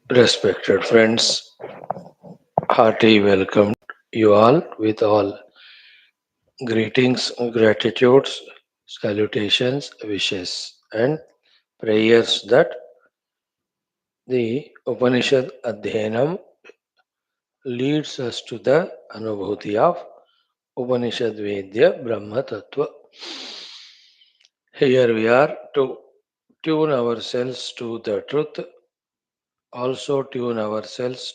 Respected friends, hearty welcome you all with all greetings, gratitudes, salutations, wishes, and prayers that the Upanishad Adhyanam leads us to the Anubhuti of Upanishad Vedya Brahma Tattva. Here we are to tune ourselves to the truth, also tune ourselves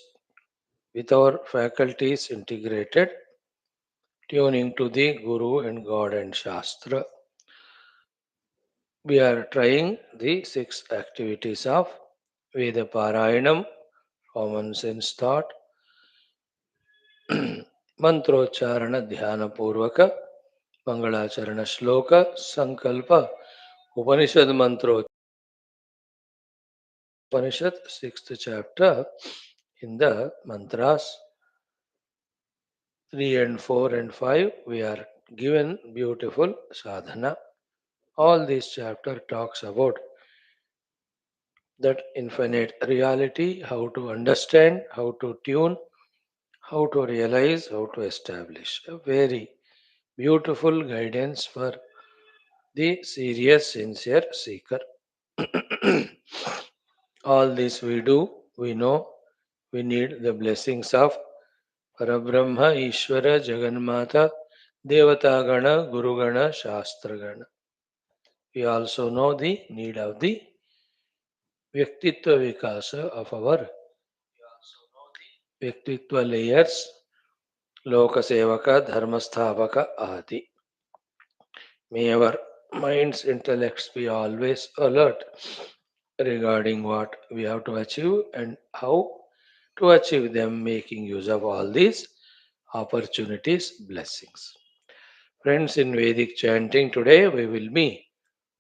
with our faculties integrated, tuning to the Guru and God and Shastra. We are trying the six activities of Veda Parayanam, common sense thought, Mantrocharana Dhyana Purvaka, Mangalacharana Shloka, Sankalpa, Upanishad Mantro Upanishad, sixth chapter, in the mantras 3 and 4 and 5, we are given beautiful sadhana. All this chapter talks about that infinite reality, how to understand, how to tune, how to realize, how to establish. A very beautiful guidance for the serious, sincere seeker. All this we do, we know, we need the blessings of Parabrahma, Ishvara, Jagannatha, Devatagana, Gurugana, Shastragana. We also know the need of the Vyaktitva Vikasa of our Vyaktitva layers, Lokasevaka, Dharmasthavaka, Adi. May our minds, intellects be always alert regarding what we have to achieve and how to achieve them, making use of all these opportunities, blessings. Friends, in Vedic chanting today, we will be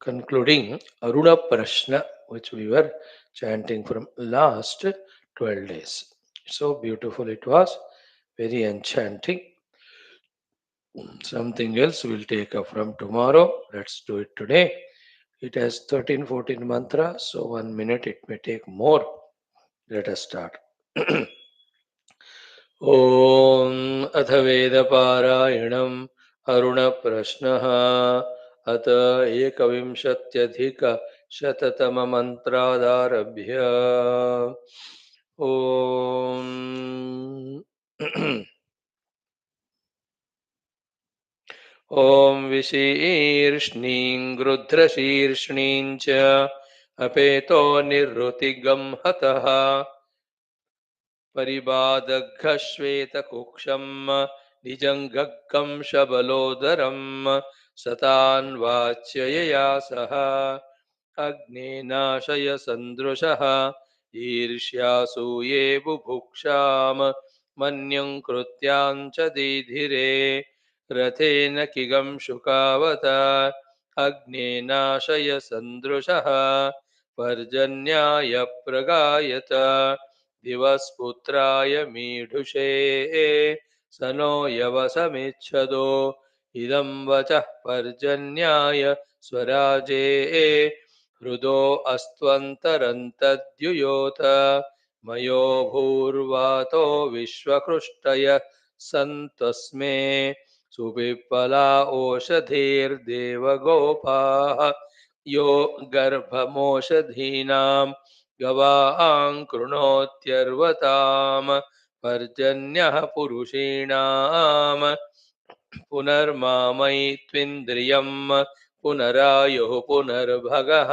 concluding Aruna Prashna, which we were chanting from last 12 days. So beautiful it was, very enchanting. Something else we'll take up from tomorrow. Let's do it today. It has 13, 14 mantras, so 1 minute it may take more. Let us start. ॐ अथ वेदपारायणम् अरुणप्रश्नः अथ एकविंशत्यधिकशततममन्त्रादारभ्य ॐ ॐ विशीर्ष्णीं गृध्रशीर्ष्णीं च अपेतो निर्वृतिगं हतः परिबाधघश्वेतकुक्षं निजङ्गं शबलोदरं सतान्वाच्ययया सह अग्नेनाशय सन्दृशः ईर्ष्यासूये बुभुक्षां मन्यं कृत्यां च दीधिरे रथेन किगं शुकावत अग्नेनाशय सन्दृशः पर्जन्याय प्रगायत दिवस्पुत्राय मीढुषे स no यवसमिच्छदो इदं वचः पर्जन्याय स्वराजे हृदो अस्त्वन्तरन्तद्युयोत मयो भूर्वातो विश्वकृष्टय सन्तस्मे सुपिप्पला ओषधीर्देवगोपाः यो गर्भमोषधीनां गवां कृणोत्यर्वतां पर्जन्यः पुरुषीणां पुनर्मामयित्विन्द्रियं पुनरायुः पुनर्भगः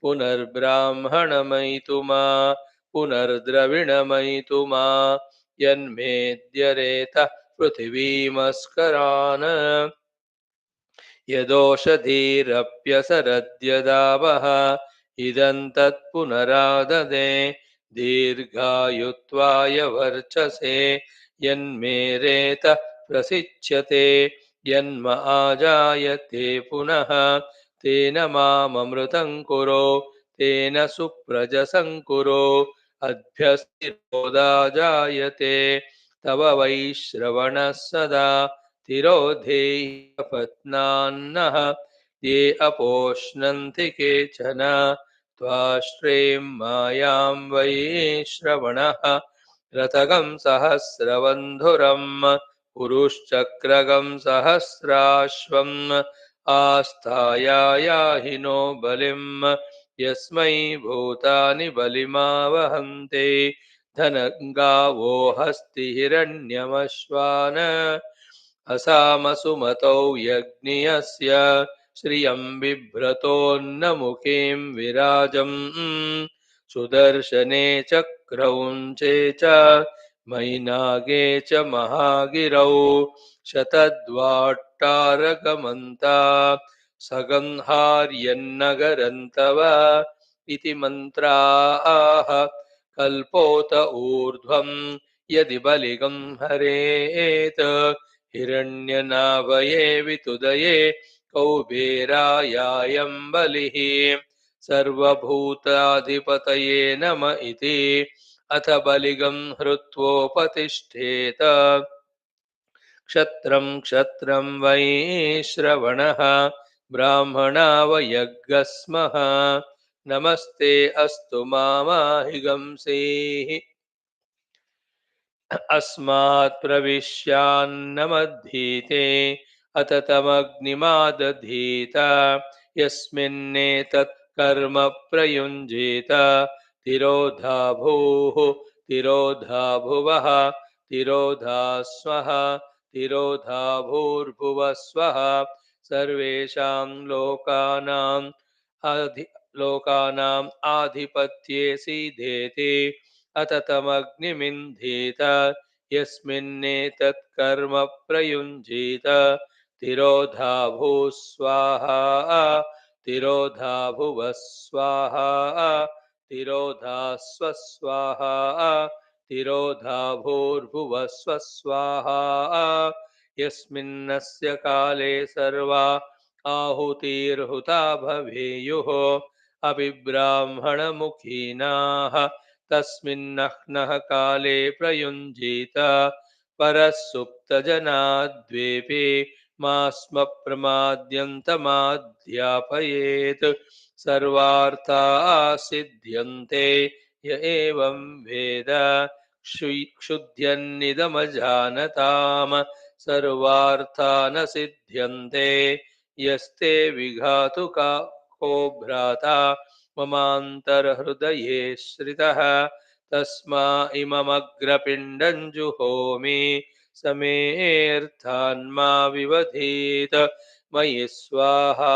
पुनर्ब्राह्मणमयितुमा पुनर्द्रविणमयितुमा यन्मेद्यरेतः पृथिवीमस्करान् यदोषधीरप्यसरद्यदावः इदं तत्पुनराददे दीर्घायुत्वाय वर्चसे यन्मेरेतः प्रसिच्यते यन्म आजायते पुनः तेन माममृतं कुरु तेन सुप्रजसं कुरु अभ्यस्तिरोदाजायते तव वैश्रवणः सदा तिरोधेयपत्नान्नः ये अपोष्णन्ति केचन त्वाश्रयीं मायां वै श्रवणः रथगं सहस्रबन्धुरम् पुरुश्चक्रगं सहस्राश्वम् आस्थायायाहिनो बलिं यस्मै भूतानि बलिमावहन्ते धनङ्गावो हस्ति हिरण्यमश्वान् असामसुमतौ यज्ञियस्य श्रियं बिभ्रतोऽन्नमुखीं विराजम् सुदर्शने चक्रौञ्चे च मैनागे च महागिरौ शतद्वाट्टारकमन्ता सगंहार्यन्नगरन्तव इति मन्त्राः कल्पोत ऊर्ध्वं यदि बलिगं हरेत् हिरण्यनाभये वितुदये कौबेरायायं बलिः सर्वभूताधिपतये नम इति अथ बलिगं हृत्वोपतिष्ठेत क्षत्रं क्षत्रं वै श्रवणः ब्राह्मणा वयज्ञ स्मः नमस्ते अस्तु मामाहिगंसेः अस्मात् प्रविश्यान्नमद्धीते अथ तमग्निमादधीत यस्मिन्नेतत् कर्म प्रयुञ्जीत तिरोधा भूः तिरोधा भुवः तिरोधा स्वः तिरोधा भूर्भुवः स्वः सर्वेषां लोकानाम् आधिपत्ये सीदेति अथ तमग्निमिन्धीत यस्मिन्नेतत् कर्म प्रयुञ्जीत तिरोधा भूः स्वाहा तिरोधा भुवः स्वाहा तिरोधा स्वस्वाहा तिरोधा भूर्भुवः स्वस्वाहा यस्मिन्नस्य काले सर्वा आहुतिर्हुता भवेयुः अभिब्राह्मणमुखीनाः तस्मिन्नह्नः काले प्रयुञ्जीत परः सुप्तजनाद्वेपि मा स्म प्रमाद्यन्तमाध्यापयेत् सर्वार्थाः सिद्ध्यन्ते य एवं वेद क्षुध्यन्निदमजानताम् सर्वार्था न सिद्ध्यन्ते यस्ते विघातुका को भ्राता ममान्तर्हृदये श्रितः तस्मा इममग्रपिण्डं जुहोमि समेऽर्थान्मा विवधीत मयि स्वाहा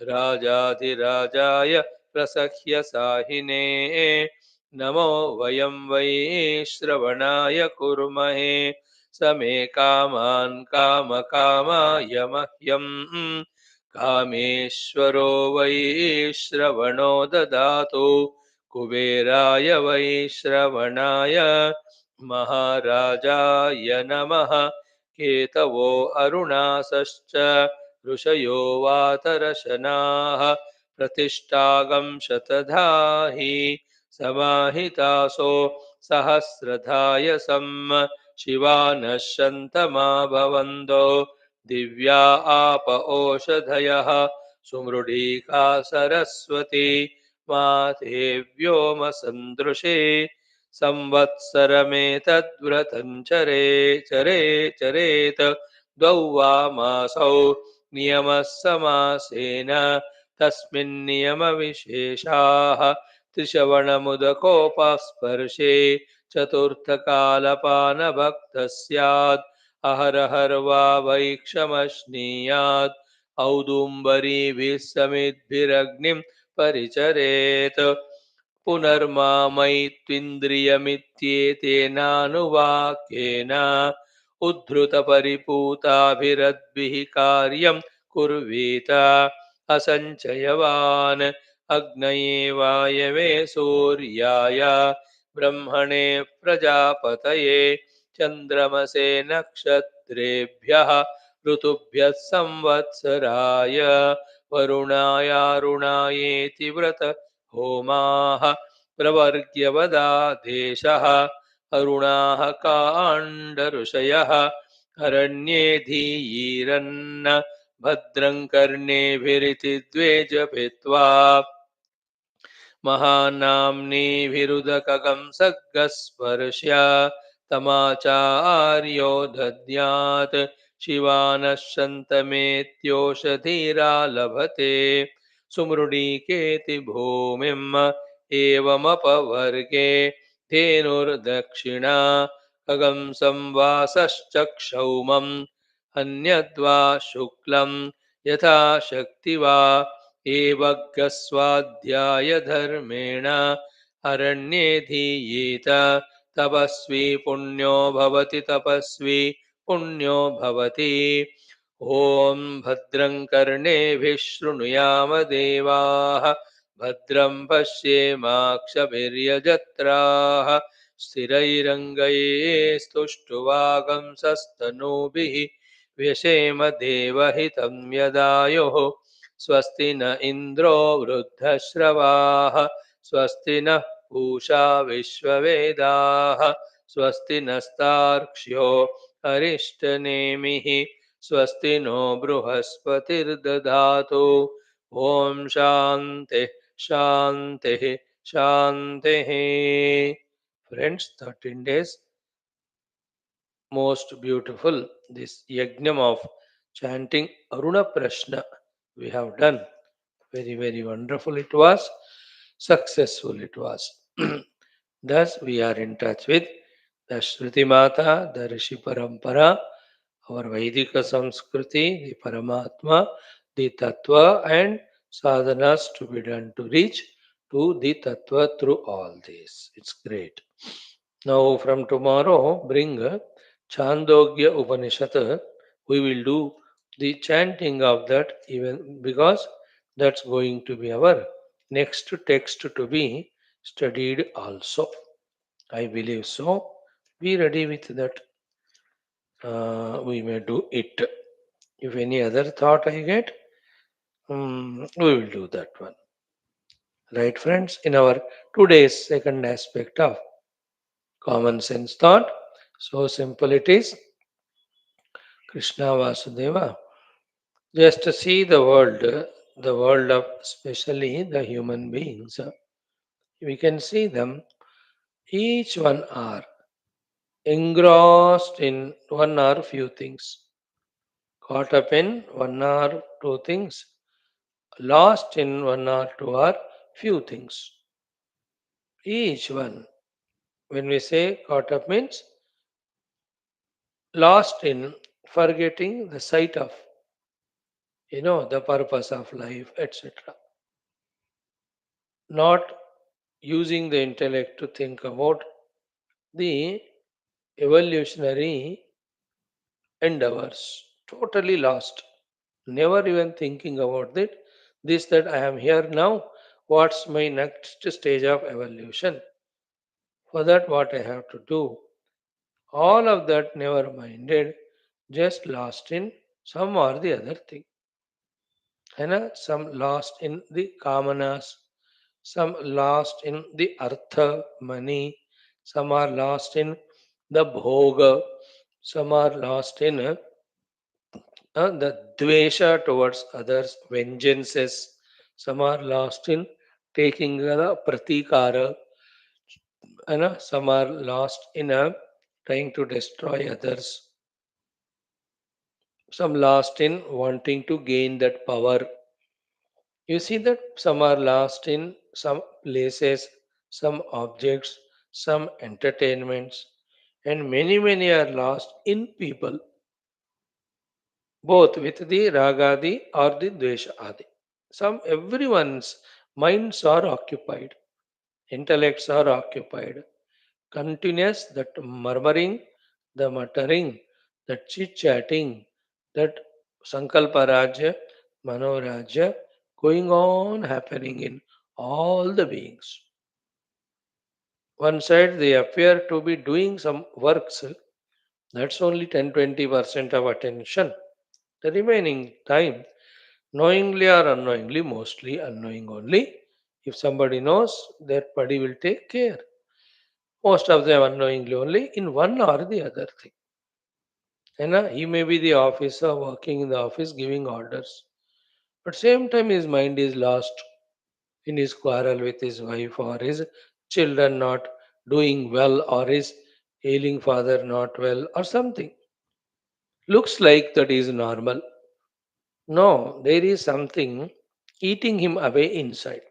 राजाधिराजाय प्रसह्य साहिने नमो वयं वै श्रवणाय कुर्महे समे कामान् कामकामाय मह्यम् कामेश्वरो वै श्रवणो ददातु कुबेराय वै श्रवणाय महाराजाय नमः केतवो अरुणासश्च ऋषयो वातरशनाः प्रतिष्ठागं शतधाहि समाहितासो सहस्रधायसं शिवानः शन्तमा भवन्तो दिव्या आप ओषधयः सुमृढीका सरस्वती माते व्योमसन्दृशे संवत्सरमेतद्व्रतं चरेत द्वौ वा मासौ नियमः समासेन तस्मिन्नियमविशेषाः त्रिश्रवणमुदकोपस्पर्शे चतुर्थकालपानभक्तः स्यात् अहरहर वा वैक्षमश्नीयात् औदुम्बरीभिः समिद्भिरग्निं परिचरेत् पुनर्मामयित्विन्द्रियमित्येतेनानुवाक्येन उद्धृतपरिपूताभिरद्भिः कार्यं कुर्वीत असञ्चयवान् अग्नये वायवे सूर्याय ब्रह्मणे प्रजापतये चन्द्रमसे नक्षत्रेभ्यः ऋतुभ्यः संवत्सराय वरुणायारुणायेति व्रत होमाः प्रवर्ग्यवदादेशः अरुणाः काण्डऋषयः अरण्ये धीयीरन्न भद्रं कर्णेभिरिति द्वे जपित्वा महानाम्नि विरुदकगं सग्गस्पर्श्य तमाचार्यो दद्यात् शिवानः शन्तमेत्योषधीरा लभते सुमृडीकेति भूमिम् एवमपवर्गे धेनुर्दक्षिणा खगं संवासश्चक्षौमम् अन्यद्वा शुक्लं यथा शक्ति वा एवग्गस्वाध्यायधर्मेण अरण्येऽधीयेत तपस्वी पुण्यो भवति तपस्वी पुण्यो भवति ॐ भद्रं कर्णेभिः शृणुयाम देवाः भद्रं पश्येमाक्षभिर्यजत्राः स्थिरैरङ्गैस्तुष्टुवागंसस्तनूभिः व्यशेम देवहितं यदायुः स्वस्ति न इन्द्रो वृद्धश्रवाः स्वस्ति नः पूषा विश्ववेदाः स्वस्ति नस्तार्क्ष्यो अरिष्टनेमिः स्वस्ति नो बृहस्पतिर्दधातु ॐ शान्तिः शान्तिः शान्तिः. Friends, 13 days most beautiful, this yajnam of chanting Aruna Prashna we have done. Very, very wonderful it was. Successful it was. Thus, we are in touch with the Shruti Mata, the Rishi Parampara, our Vaidika Samskriti, the Paramatma, the Tattva, and sadhanas to be done to reach to the Tattva through all this. It's great. Now, from tomorrow, bring Chandogya Upanishad. We will do the chanting of that even because that's going to be our next text to be studied also. I believe so. Be ready with that. We may do it. If any other thought I get, we will do that one. Right, friends? In our today's second aspect of common sense thought, so simple it is. Krishna Vasudeva. Just to see the world of especially the human beings. We can see them, each one are engrossed in one or few things, caught up in one or two things, lost in one or two or few things. Each one, when we say caught up means lost in forgetting the sight of, the purpose of life, etc. Not using the intellect to think about the evolutionary endeavors. Totally lost. Never even thinking about it. This that I am here now. What's my next stage of evolution? For that, what I have to do? All of that never minded, just lost in some or the other thing. Some lost in the kamanas, some lost in the artha, money, some are lost in the bhoga, some are lost in the dvesha towards others, vengeances, some are lost in taking the pratikara, some are lost in trying to destroy others, some lost in wanting to gain that power. You see that some are lost in some places, some objects, some entertainments, and many, many are lost in people, both with the ragadi or the dvesha adi. Everyone's minds are occupied, intellects are occupied. Continuous that murmuring, the muttering, that chit chatting, that sankalpa rajya, manorajya going on happening in all the beings. One side they appear to be doing some works, that's only 10-20% of attention. The remaining time, knowingly or unknowingly, mostly unknowing only. If somebody knows, that body will take care. Most of them unknowingly only in one or the other thing. He may be the officer working in the office giving orders, but same time his mind is lost. in his quarrel with his wife, or his children not doing well, or his ailing father not well, or something. Looks like that is normal. No, there is something eating him away inside.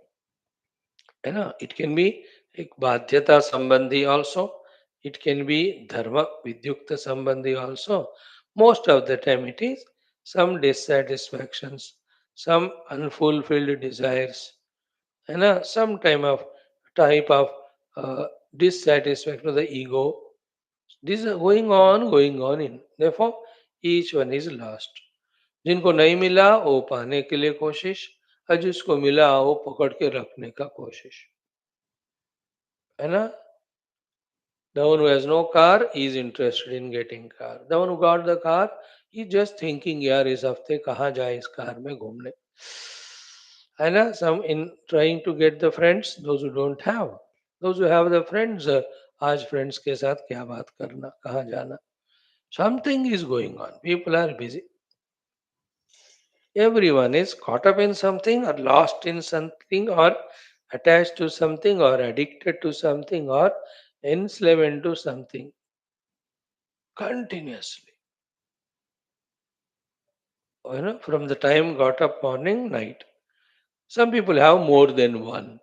You know, it can be like Badhyata Sambandhi also. It can be Dharma Vidyukta Sambandhi also. Most of the time it is some dissatisfactions, some unfulfilled desires, and some type of dissatisfaction of the ego. This is going on in. Therefore, each one is lost. जिनको नहीं मिला वो पाने के लिए कोशिश, और जिसको मिला वो पकड़ के रखने का कोशिश, है ना? The one who has no car is interested in getting car. The one who got the car is just thinking यार इस हफ्ते कहाँ जाए इस कार में घूमने, है ना? Some in trying to get the friends, those who don't have, those who have the friends, आज friends के साथ क्या बात करना, कहाँ जाना. Something is going on. People are busy. Everyone is caught up in something, or lost in something, or attached to something, or addicted to something, or enslaved to something continuously. From the time got up morning, night. Some people have more than one,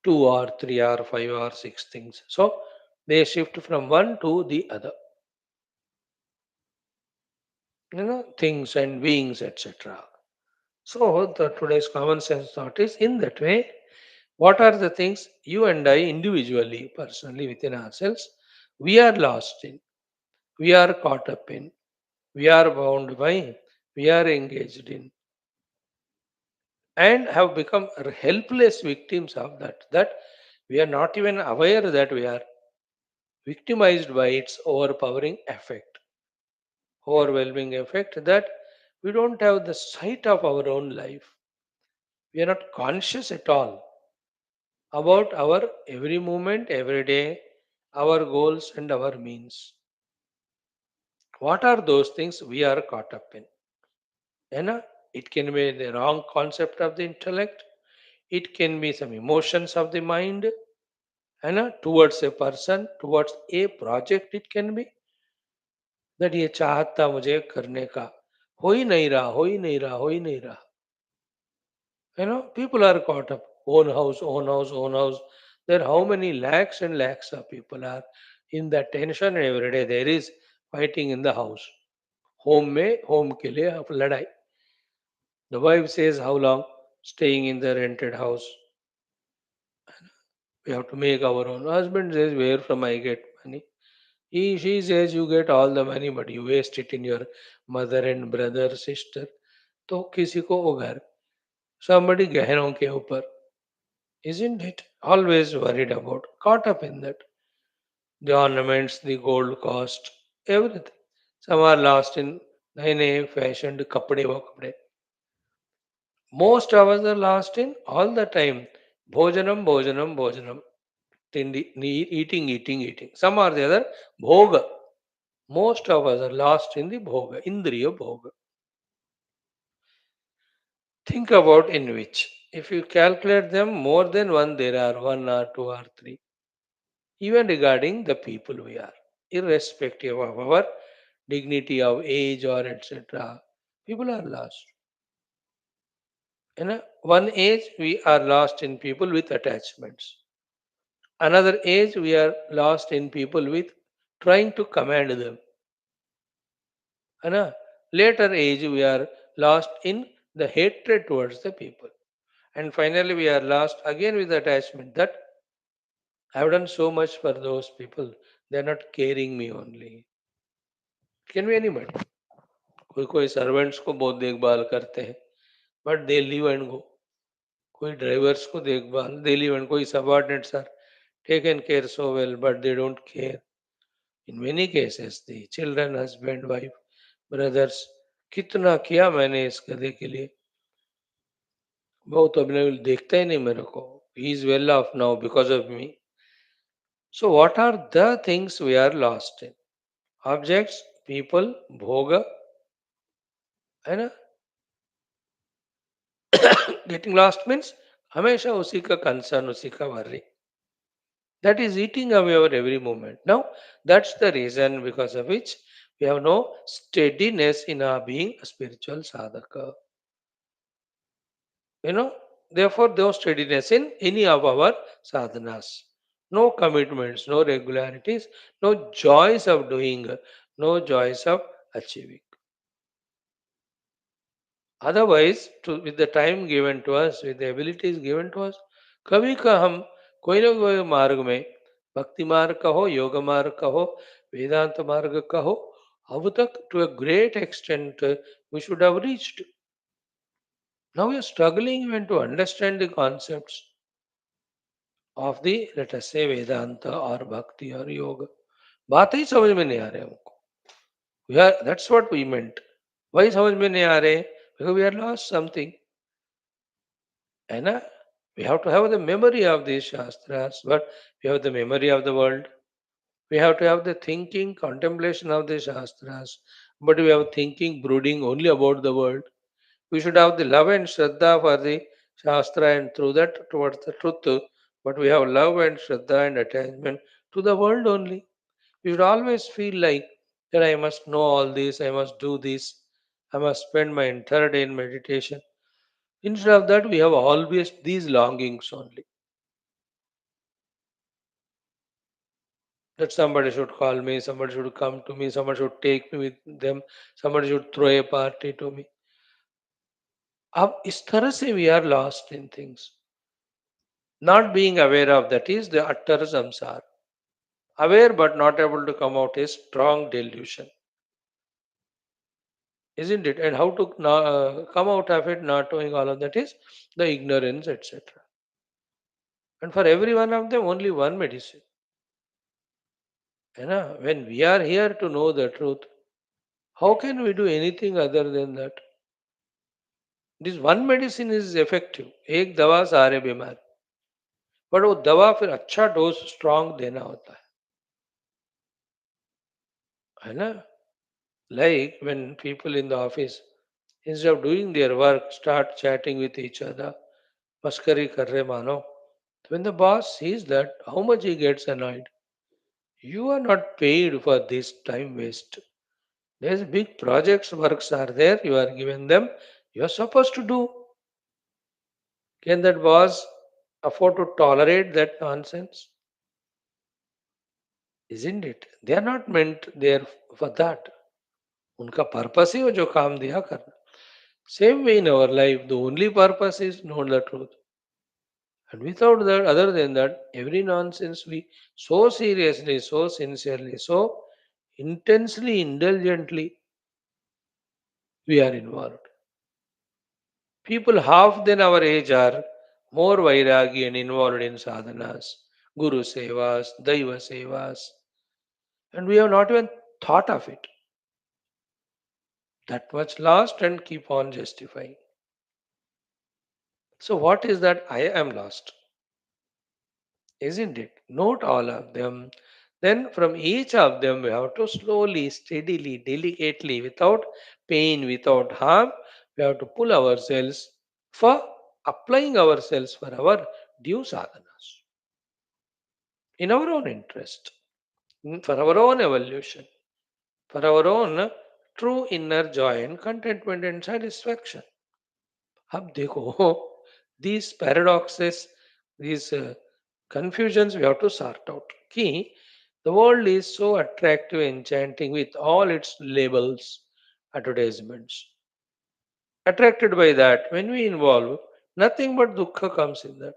two or three or five or six things. So they shift from one to the other. Things and beings, etc. So the today's common sense thought is in that way. What are the things you and I individually, personally within ourselves, we are lost in, we are caught up in, we are bound by, we are engaged in, and have become helpless victims of that we are not even aware that we are victimized by its overpowering effect, overwhelming effect, that we don't have the sight of our own life. We are not conscious at all about our every moment, every day, our goals and our means. What are those things we are caught up in? You know, it can be the wrong concept of the intellect, it can be some emotions of the mind, towards a person, towards a project. It can be that ये चाहत था मुझे करने का, हो ही नहीं रहा, हो ही नहीं रहा, हो ही नहीं रहा. People are caught up. Own house, own house, own house. There how many lakhs and lakhs of people are in that tension, and every day there is fighting in the house. Home में home के लिए अब लड़ाई. The wife says how long staying in the rented house. We have to make our own. Husband says where from I get money. She says you get all the money but you waste it in your mother and brother, sister. तो किसी को वो घर, somebody गहनों के ऊपर, isn't it? Always worried about, caught up in that. The ornaments, the gold cost, everything. Some are lost in नए नए fashioned कपड़े वो कपड़े. Most of us are lost in all the time. Bhojanam, bhojanam, bhojanam. Eating, eating, eating. Some are the other. Bhoga. Most of us are lost in the bhoga, indriya bhoga. Think about in which. If you calculate them, more than one, there are one or two or three. Even regarding the people we are, irrespective of our dignity of age or etc. People are lost. In one age, we are lost in people with attachments. Another age, we are lost in people with trying to command them. And later age, we are lost in the hatred towards the people. And finally, we are lost again with attachment that I have done so much for those people. They are not caring me only. Can be anybody. कोई कोई servants को बहुत देखभाल करते हैं but they leave and go. कोई drivers को देखभाल दे लीव एंड, कोई subordinates are taken care so well but they don't care. In many cases the children, husband, wife, brothers, कितना किया मैंने इस गधे के लिए, वो तो अपने देखता ही नहीं मेरे को. He is well off now because of me. So what are the things we are lost in? Objects, people, भोग, है ना. Getting lost means हमेशा उसी का कंसर्न, उसी का worry. That is eating away our every moment. Now, that's the reason because of which we have no steadiness in our being a spiritual sadhaka. You know, therefore, no steadiness in any of our sadhanas. No commitments, no regularities, no joys of doing, no joys of achieving. Otherwise, with the time given to us, with the abilities given to us, कभी का हम कोई ना कोई मार्ग में भक्ति मार्ग का हो, योग मार्ग का हो, वेदांत मार्ग का हो, अब तक to a great extent we should have reached. Now we are struggling even to understand the concepts of the, let us say, Vedanta or Bhakti or Yoga. बात ही समझ में नहीं आ रहे हमको. We are, that's what we meant. Why समझ में नहीं आ रहे? Because we are lost something. है ना? We have to have the memory of these Shastras, but we have the memory of the world. We have to have the thinking, contemplation of the Shastras, but we have thinking, brooding only about the world. We should have the love and Shraddha for the Shastra and through that towards the truth, but we have love and Shraddha and attachment to the world only. We should always feel like that I must know all this, I must do this, I must spend my entire day in meditation. Instead of that, we have always these longings only. That somebody should call me, somebody should come to me, somebody should take me with them, somebody should throw a party to me. अब इस तरह से we are lost in things. Not being aware of that is the utter samsara. Aware but not able to come out is strong delusion, isn't it? And how to come out of it, not knowing all of that is the ignorance, etc. And for every one of them, only one medicine. You know, when we are here to know the truth, how can we do anything other than that? This one medicine is effective. एक दवा सारे बीमार. But वो दवा फिर अच्छा dose strong देना होता है ना? Like when people in the office, instead of doing their work, start chatting with each other, मस्करी कर रहे मानो. When the boss sees that, how much he gets annoyed. You are not paid for this time waste. There's big projects, works are there, you are given them, you are supposed to do. Can that boss afford to tolerate that nonsense? Isn't it? They are not meant there for that. उनका purpose ही वो जो काम दिया करना. Same way in our life, the only purpose is know the truth. And without that, other than that, every nonsense we so seriously, so sincerely, so intensely, indulgently we are involved. People half than our age are more vairagi and involved in sadhanas, guru sevas, daiva sevas, and we have not even thought of it. That much lost and keep on justifying. So, what is that I am lost? Isn't it? Note all of them. Then, from each of them, we have to slowly, steadily, delicately, without pain, without harm, we have to pull ourselves for applying ourselves for our due sadhanas in our own interest, for our own evolution, for our own true inner joy and contentment and satisfaction. अब देखो these paradoxes, these confusions we have to sort out. कि the world is so attractive, enchanting with all its labels, advertisements. Attracted by that, when we involve, nothing but dukkha comes in that.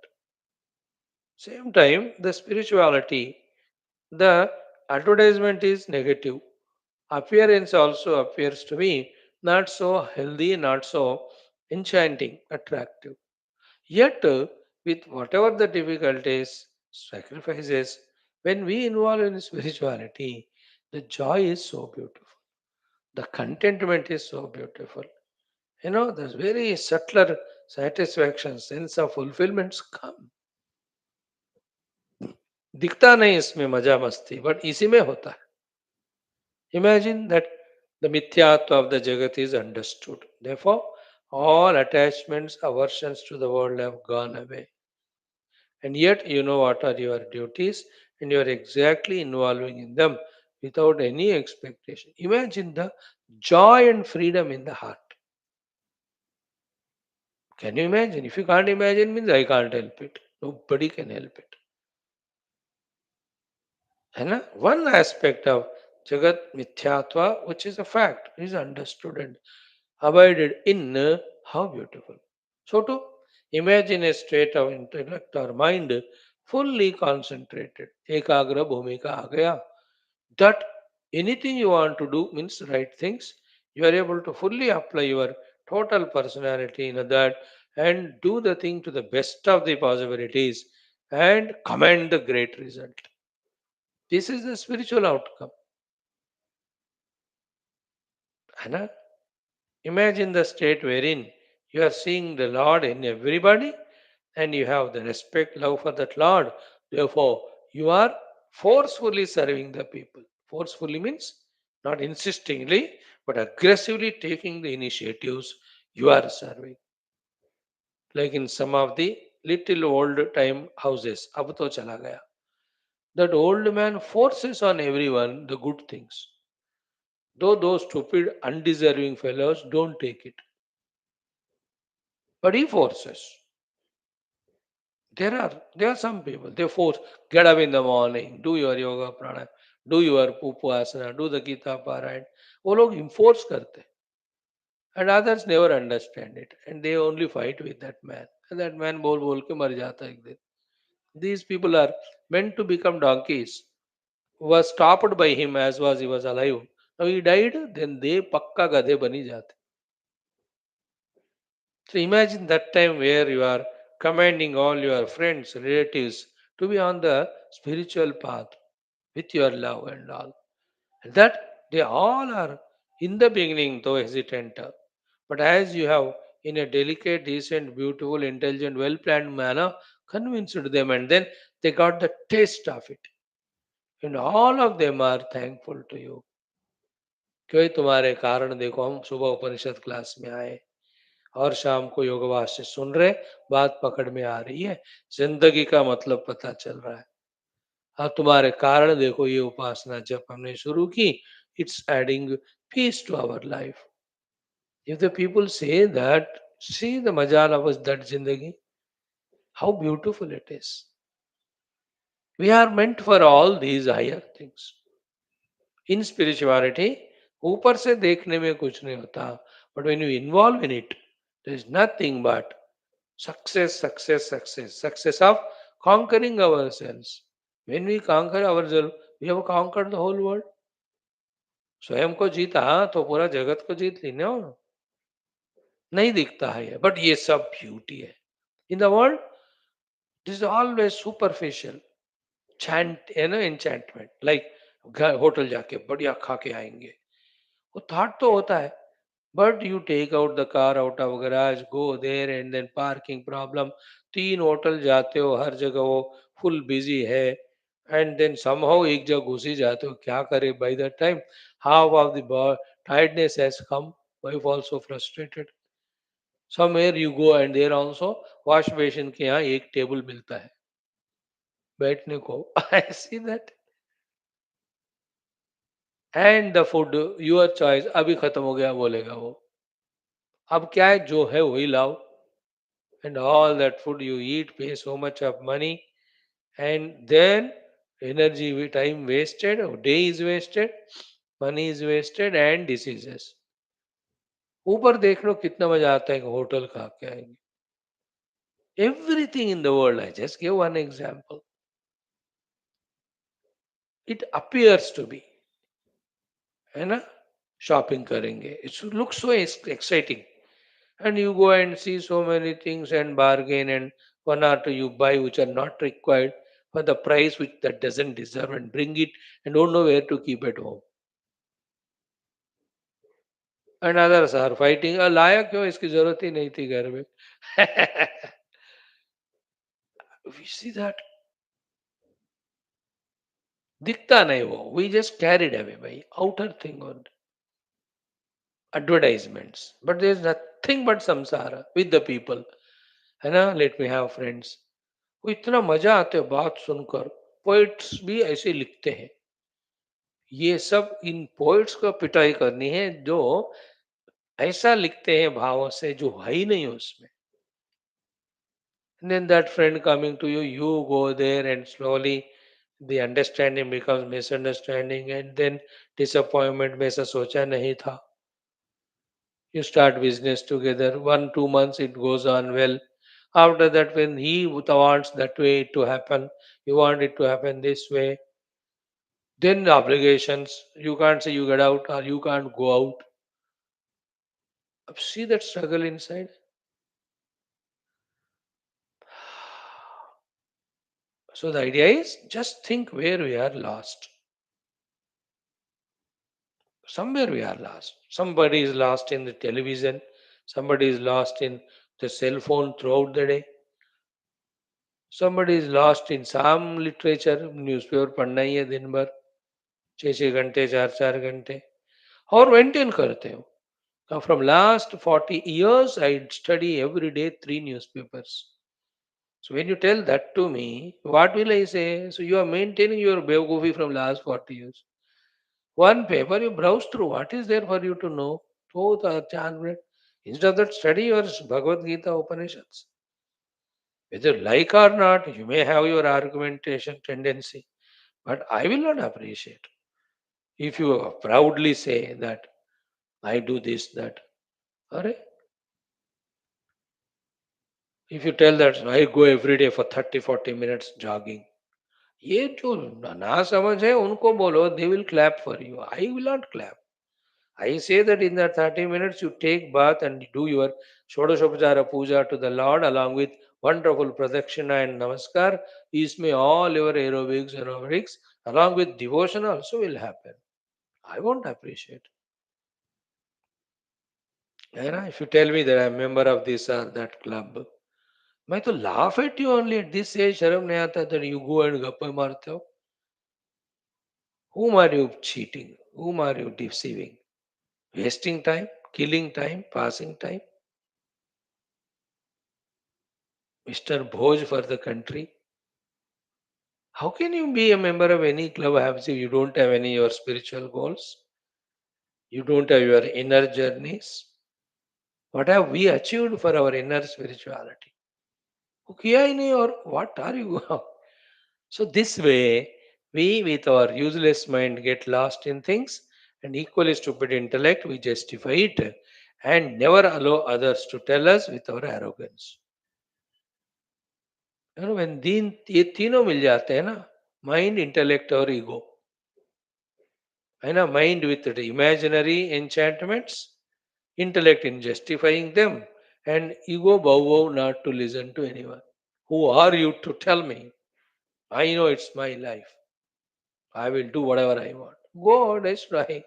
Same time, the spirituality, the advertisement is negative. Appearance also appears to be not so healthy, not so enchanting, attractive. Yet, with whatever the difficulties, sacrifices, when we involve in spirituality, the joy is so beautiful. The contentment is so beautiful. You know, there's very subtler satisfaction, sense of fulfillments come. दिखता नहीं इसमें मजा मस्ती, but इसी में होता है. Imagine that the mithyatva of the jagat is understood. Therefore, All attachments, aversions to the world have gone away. And yet, you know what are your duties, and you are exactly involving in them without any expectation. Imagine the joy and freedom in the heart. Can you imagine? If you can't imagine, means I can't help it. Nobody can help it. And one aspect of Jagat Mithyatva, which is a fact, is understood and abided in. How beautiful. So, to imagine a state of intellect or mind fully concentrated, ekagra bhumika aa gaya, that anything you want to do means right things, you are able to fully apply your total personality in that and do the thing to the best of the possibilities and command the great result. This is the spiritual outcome. Anna, imagine the state wherein you are seeing the Lord in everybody and you have the respect, love for that Lord. Therefore, you are forcefully serving the people. Forcefully means not insistingly, but aggressively taking the initiatives you are serving. Like in some of the little old time houses, ab to chala gaya. That old man forces on everyone the good things. Though those stupid, undeserving fellows don't take it. But he forces. There are some people they force get up in the morning, do your yoga pranayama, do your pupu asana, do the Gita Parayana. वो लोग enforce करते and others never understand it and they only fight with that man and that man बोल बोल के मर जाता है एक दिन. These people are meant to become donkeys. Was stopped by him as was he was alive. Now he died, then they पक्का गधे बनी जाते. So imagine that time where you are commanding all your friends, relatives to be on the spiritual path with your love and all. And that they all are in the beginning though hesitant. But as you have in a delicate, decent, beautiful, intelligent, well planned manner convinced them and then they got the taste of it. And all of them are thankful to you. क्यों तुम्हारे कारण देखो हम सुबह उपनिषद class में आए और शाम को योग वासिष्ठ सुन रहे बात पकड़ में आ रही है जिंदगी का मतलब पता चल रहा है अब तुम्हारे कारण देखो ये उपासना जब हमने शुरू की it's adding peace to our life if the people say that see the मजा ऑफ दैट जिंदगी how beautiful it is we are meant for all these higher things in spirituality ऊपर से देखने में कुछ नहीं होता but when you involve in it there is nothing but success, success, success, success of conquering ourselves. When we conquer ourselves, we have conquered the whole world. स्वयं को जीता तो पूरा जगत को जीत ली ना. नहीं दिखता है ये बट ये सब ब्यूटी है in the world this is always superficial chant है ना एनचैंटमेंट लाइक होटल जाके बढ़िया खा के आएंगे वो थॉट तो होता है but you take out the car out of garage go there and then parking problem तीन होटल जाते हो हर जगह वो फुल बिजी है एंड देन समहाउ एक जगह घुस ही जाते हो क्या करे by that time half of the tiredness has come wife also frustrated somewhere you go and there also wash basin के यहाँ एक टेबल मिलता है बैठने को I see that and the food your choice अभी खत्म हो गया बोलेगा वो अब क्या है जो है वही लाओ and all that food you eat pay so much of money and then energy time wasted day is wasted money is wasted and diseases ऊपर देख लो कितना मजा आता है कि होटल खा के आएंगे everything in the world I just give one example it appears to be है ना शॉपिंग करेंगे it looks so exciting and you go and see so many things and bargain and one or two you buy which are not required for the price which that doesn't deserve and bring it and don't know where to keep at home and others are fighting लाया क्यों इसकी जरूरत ही नहीं थी घर में we see that दिखता नहीं वो we just carried away by outer thing on advertisements, but there's nothing but samsara with the people, है ना. लेट मी हैव फ्रेंड्स, वो इतना मजा आते है बात सुनकर. पोइट्स भी ऐसे लिखते हैं. ये सब इन पोइट्स को पिटाई करनी है जो ऐसा लिखते हैं भावों से जो है ही नहीं उसमें. And then that friend coming to you, you go there and slowly the understanding becomes misunderstanding and then disappointment में ऐसा सोचा नहीं था. You start business together, 1 2 months it goes on well. After that, when he wants that way to happen, you want it to happen this way. Then the obligations, you can't say you get out or you can't go out. See that struggle inside. So the idea is just think where we are lost. Somewhere we are lost. Somebody is lost in the television, somebody is lost in the cell phone throughout the day, somebody is lost in some literature, newspaper पढ़ना ही है दिन भर, 6 6 घंटे, 4 4 घंटे, और maintain करते हो. Now from last 40 years I study every day 3 newspapers. So when you tell that to me, what will I say? So you are maintaining your biography from last 40 years. One paper you browse through. What is there for you to know? Oh, the chant. Instead of that, study your Bhagavad Gita Upanishads. Whether you like or not, you may have your argumentation tendency, but I will not appreciate if you proudly say that I do this, that. Arre, if you tell that I go every day for 30 40 minutes jogging, ये जो ना समझ है उनको बोलो, they will clap for you. I will not clap. I say that in that 30 minutes you take bath and do your Shodashopachara puja to the Lord along with wonderful pradakshina and namaskar. May all your aerobics along with devotion also will happen. I won't appreciate. If you tell me that I'm a member of this or that club, मैं तो laugh at you only at this age. शर्म नहीं आता that you go and गप्पे मारते हो. Whom are you cheating? Whom are you deceiving? Wasting time, killing time, passing time. Mr. Bhoj for the country. How can you be a member of any club if you don't have any your spiritual goals? You don't have your inner journeys. What have we achieved for our inner spirituality? वो किया ही नहीं और what are you? So this way, we with our useless mind get lost in things and equally stupid intellect, we justify it and never allow others to tell us with our arrogance. When ये तीनों मिल जाते हैं ना, mind intellect और ego, है ना, mind with the imaginary enchantments, intellect in justifying them, and ego bow wow not to listen to anyone. Who are you to tell me? I know it's my life. I will do whatever I want. Go, destroy.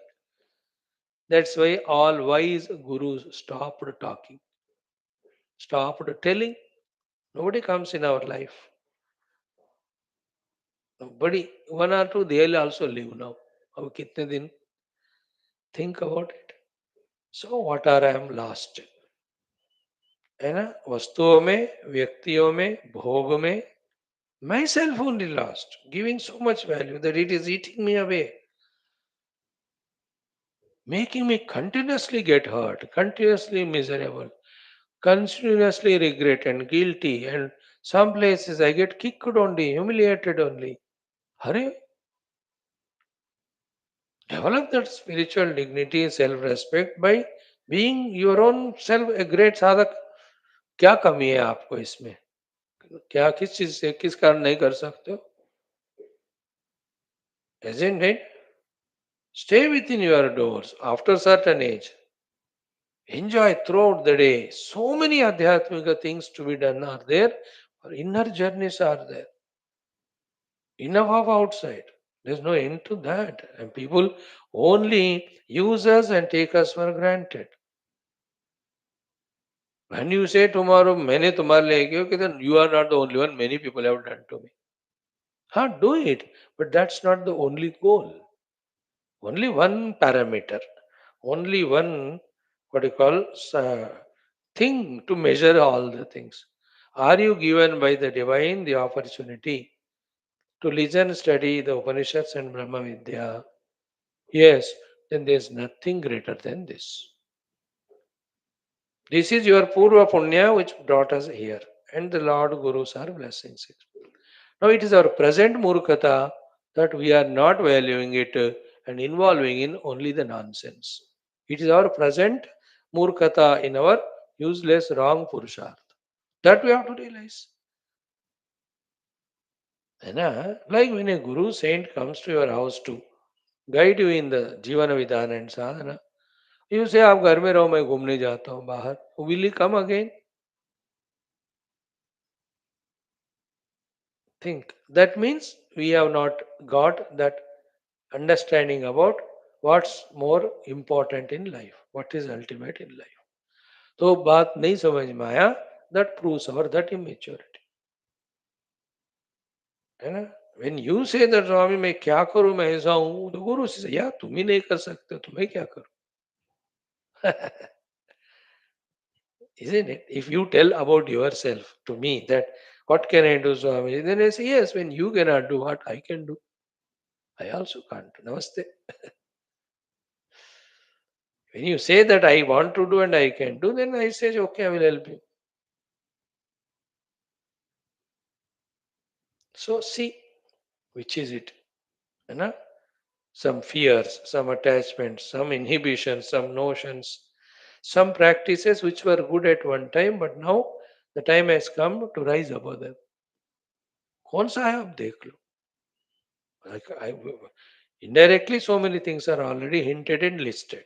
That's why all wise gurus stopped talking, stopped telling. Nobody comes in our life. Nobody, one or two, they'll also live now. अब कितने दिन? Think about it. So what are I am lost? है ना, वस्तुओं में, व्यक्तियों में, भोग में. Myself only lost, giving so much value that it is eating me away, making me continuously get hurt, continuously miserable, continuously regret and guilty, and some places I get kicked only, humiliated only. Hurry, develop that spiritual dignity, self-respect by being your own self a great sadhak. क्या कमी है आपको इसमें? क्या किस चीज से किस कारण नहीं कर सकते हो? Isn't it? Stay within your doors after certain age. Enjoy throughout the day. So many adhyatmika things to be done are there. Our inner journeys are there. Enough of outside. There's no end to that. And people only use us and take us for granted. When you say tomorrow, मैंने तुम्हारे लिए किया, okay, then you are not the only one. Many people have done to me. Do it. But that's not the only goal. Only one parameter. Only one what you call thing to measure all the things. Are you given by the divine the opportunity to listen, study the Upanishads and Brahma Vidya? Yes, then there's nothing greater than this. This is your Purva Punya which brought us here, and the Lord Gurus are blessing it. Now it is our present Murkata that we are not valuing it and involving in only the nonsense. It is our present Murkata in our useless wrong Purusharth. That we have to realize. Like when a Guru Saint comes to your house to guide you in the Jivana Vidhana and Sadhana, you say, आप घर में रहो मैं घूमने जाता हूँ बाहर. Will he come again? Think. That means we have not got that understanding about what's more important in life, what is ultimate in life. तो बात नहीं समझ में आया, that proves our that immaturity. है ना? When you say that स्वामी मैं क्या करूं मैं ऐसा हूं, the guru says यार तुम ही नहीं कर सकते तो मैं क्या करूं? Isn't it? If you tell about yourself to me that what can I do, Swami? Then I say yes. When you cannot do what I can do, I also can't. Namaste. When you say that I want to do and I can do, then I say okay, I will help you. So see, which is it? You know? Some fears, some attachments, some inhibitions, some notions, some practices which were good at one time, but now the time has come to rise above them. कौन सा है आप देख लो. Like indirectly, so many things are already hinted and listed.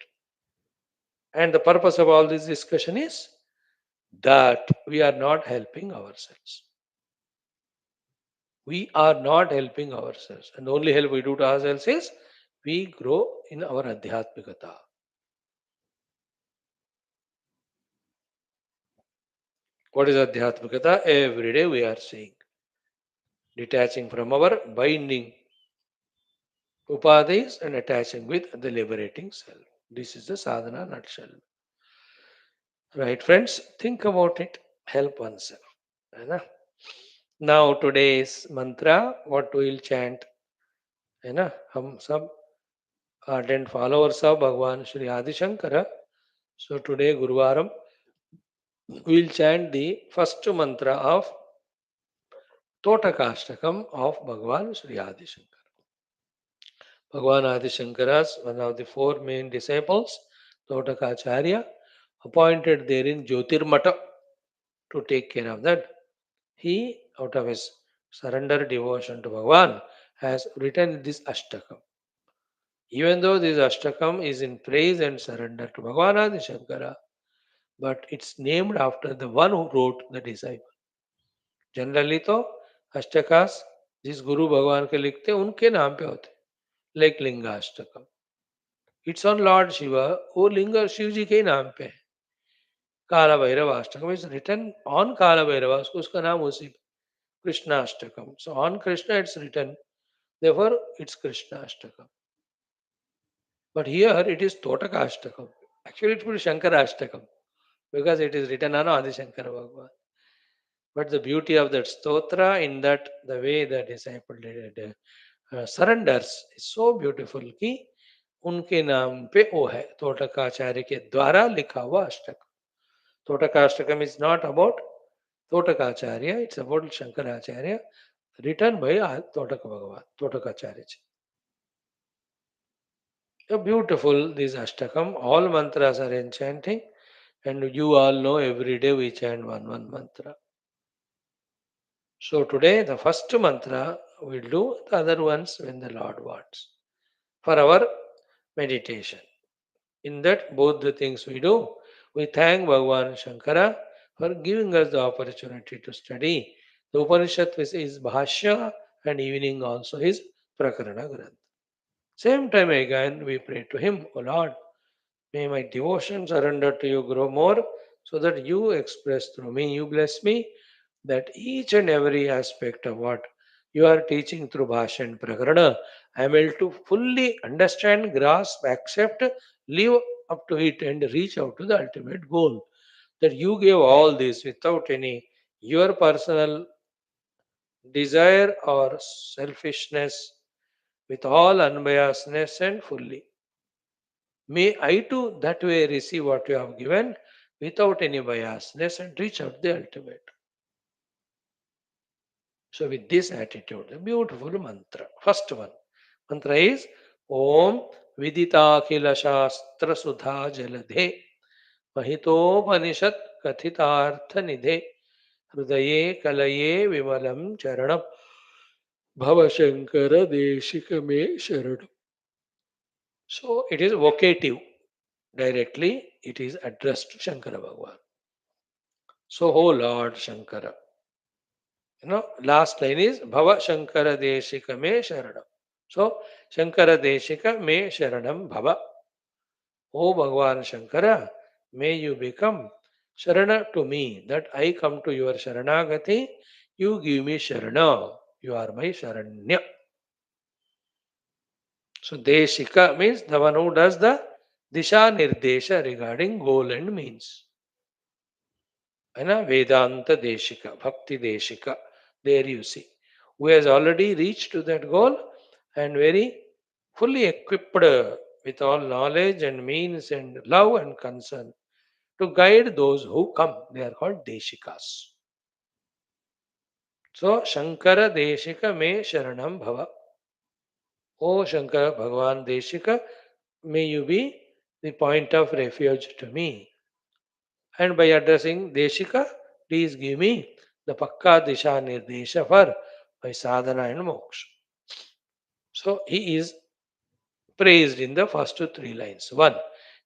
And the purpose of all this discussion is that we are not helping ourselves. We are not helping ourselves. And the only help we do to ourselves is we grow in our adhyatmikata. What is adhyatmikata? Every day we are seeing. Detaching from our binding upadhis and attaching with the liberating self. This is the sadhana nutshell. Right, friends? Think about it. Help oneself. है ना? Now today's mantra, what we will chant, है ना? हम सब ardent followers of Bhagwan Shri Adi Shankara. So today, Guruvaram, we will chant the first mantra of Totakashtakam of Bhagwan Shri Adi Shankara. Bhagwan Adi Shankara's one of the four main disciples, Totakacharya, appointed there in Jyotirmata to take care of that. He, out of his surrender devotion to Bhagwan, has written this Ashtakam. Even though this Ashtakam is in praise and surrender to Bhagwan Adi Shankara, but it's named after the one who wrote the disciple. Generally तो अष्टकास जिस गुरु भगवान के लिखते उनके नाम पे होते, like Lingashtakam. It's on lord Shiva, वो लिंग शिव जी के ही नाम पे है. Kala Bhairava Ashtakam is written on Kala Bhairava, उसका नाम उसी Krishnashtakam. So on Krishna it's written, therefore it's Krishna Ashtakam. But here it is Totaka Ashtakam. Actually it would be Shankara Ashtakam because it is written on Adi Shankara Bhagavan. But the beauty of that stotra in that the way the disciple did, surrenders is so beautiful कि उनके नाम पे वो है तोटकाचार्य के द्वारा लिखा हुआ अष्टक. Totakaashtakam is not about Totakacharya, it's about Shankaracharya, written by Totaka Bhagavan, Totakacharya. So beautiful this Ashtakam, all mantras are enchanting, and you all know every day we chant one mantra. So today the first mantra we'll do, the other ones when the Lord wants. For our meditation. In that both the things we do, we thank Bhagavan Shankara for giving us the opportunity to study. The Upanishad is Bhashya and evening also is Prakarana Granth. Same time again we pray to him, O Lord, may my devotion surrender to you grow more so that you express through me, you bless me, that each and every aspect of what you are teaching through Bhashya and Prakarana, I am able to fully understand, grasp, accept, live up to it and reach out to the ultimate goal. That you gave all this without any your personal desire or selfishness, with all unbiasedness and fully. May I too that way receive what you have given without any biasness and reach out the ultimate. So with this attitude, a beautiful mantra. First one. Mantra is Om Viditakila Shastra Sudha Jaladhe Mahitopanishad Kathitartha Nidhe Hrudaye Kalaye Vimalam Charanam Bhava Shankara Deshika Me Sharanam. So it is vocative. Directly it is addressed to Shankara Bhagavan. So, oh Lord Shankara. Last line is Bhava Shankara Deshika Me Sharanam. So, Shankara Deshika Me Sharanam Bhava. O Bhagavan Shankara, may you become Sharana to me, that I come to your Sharanagati, you give me Sharana. You are my Sharanya. So, Deshika means the one who does the Disha Nirdesha regarding goal and means. Vedanta Deshika, Bhakti Deshika. There you see. Who has already reached to that goal and very fully equipped with all knowledge and means and love and concern to guide those who come. They are called Deshikas. So, Shankara Deshika me Sharanam Bhava. O Shankara Bhagavan Deshika, may you be the point of refuge to me. And by addressing Deshika, please give me the Pakka Disha Nirdesha for my sadhana and moksha. So he is praised in the first three lines. One,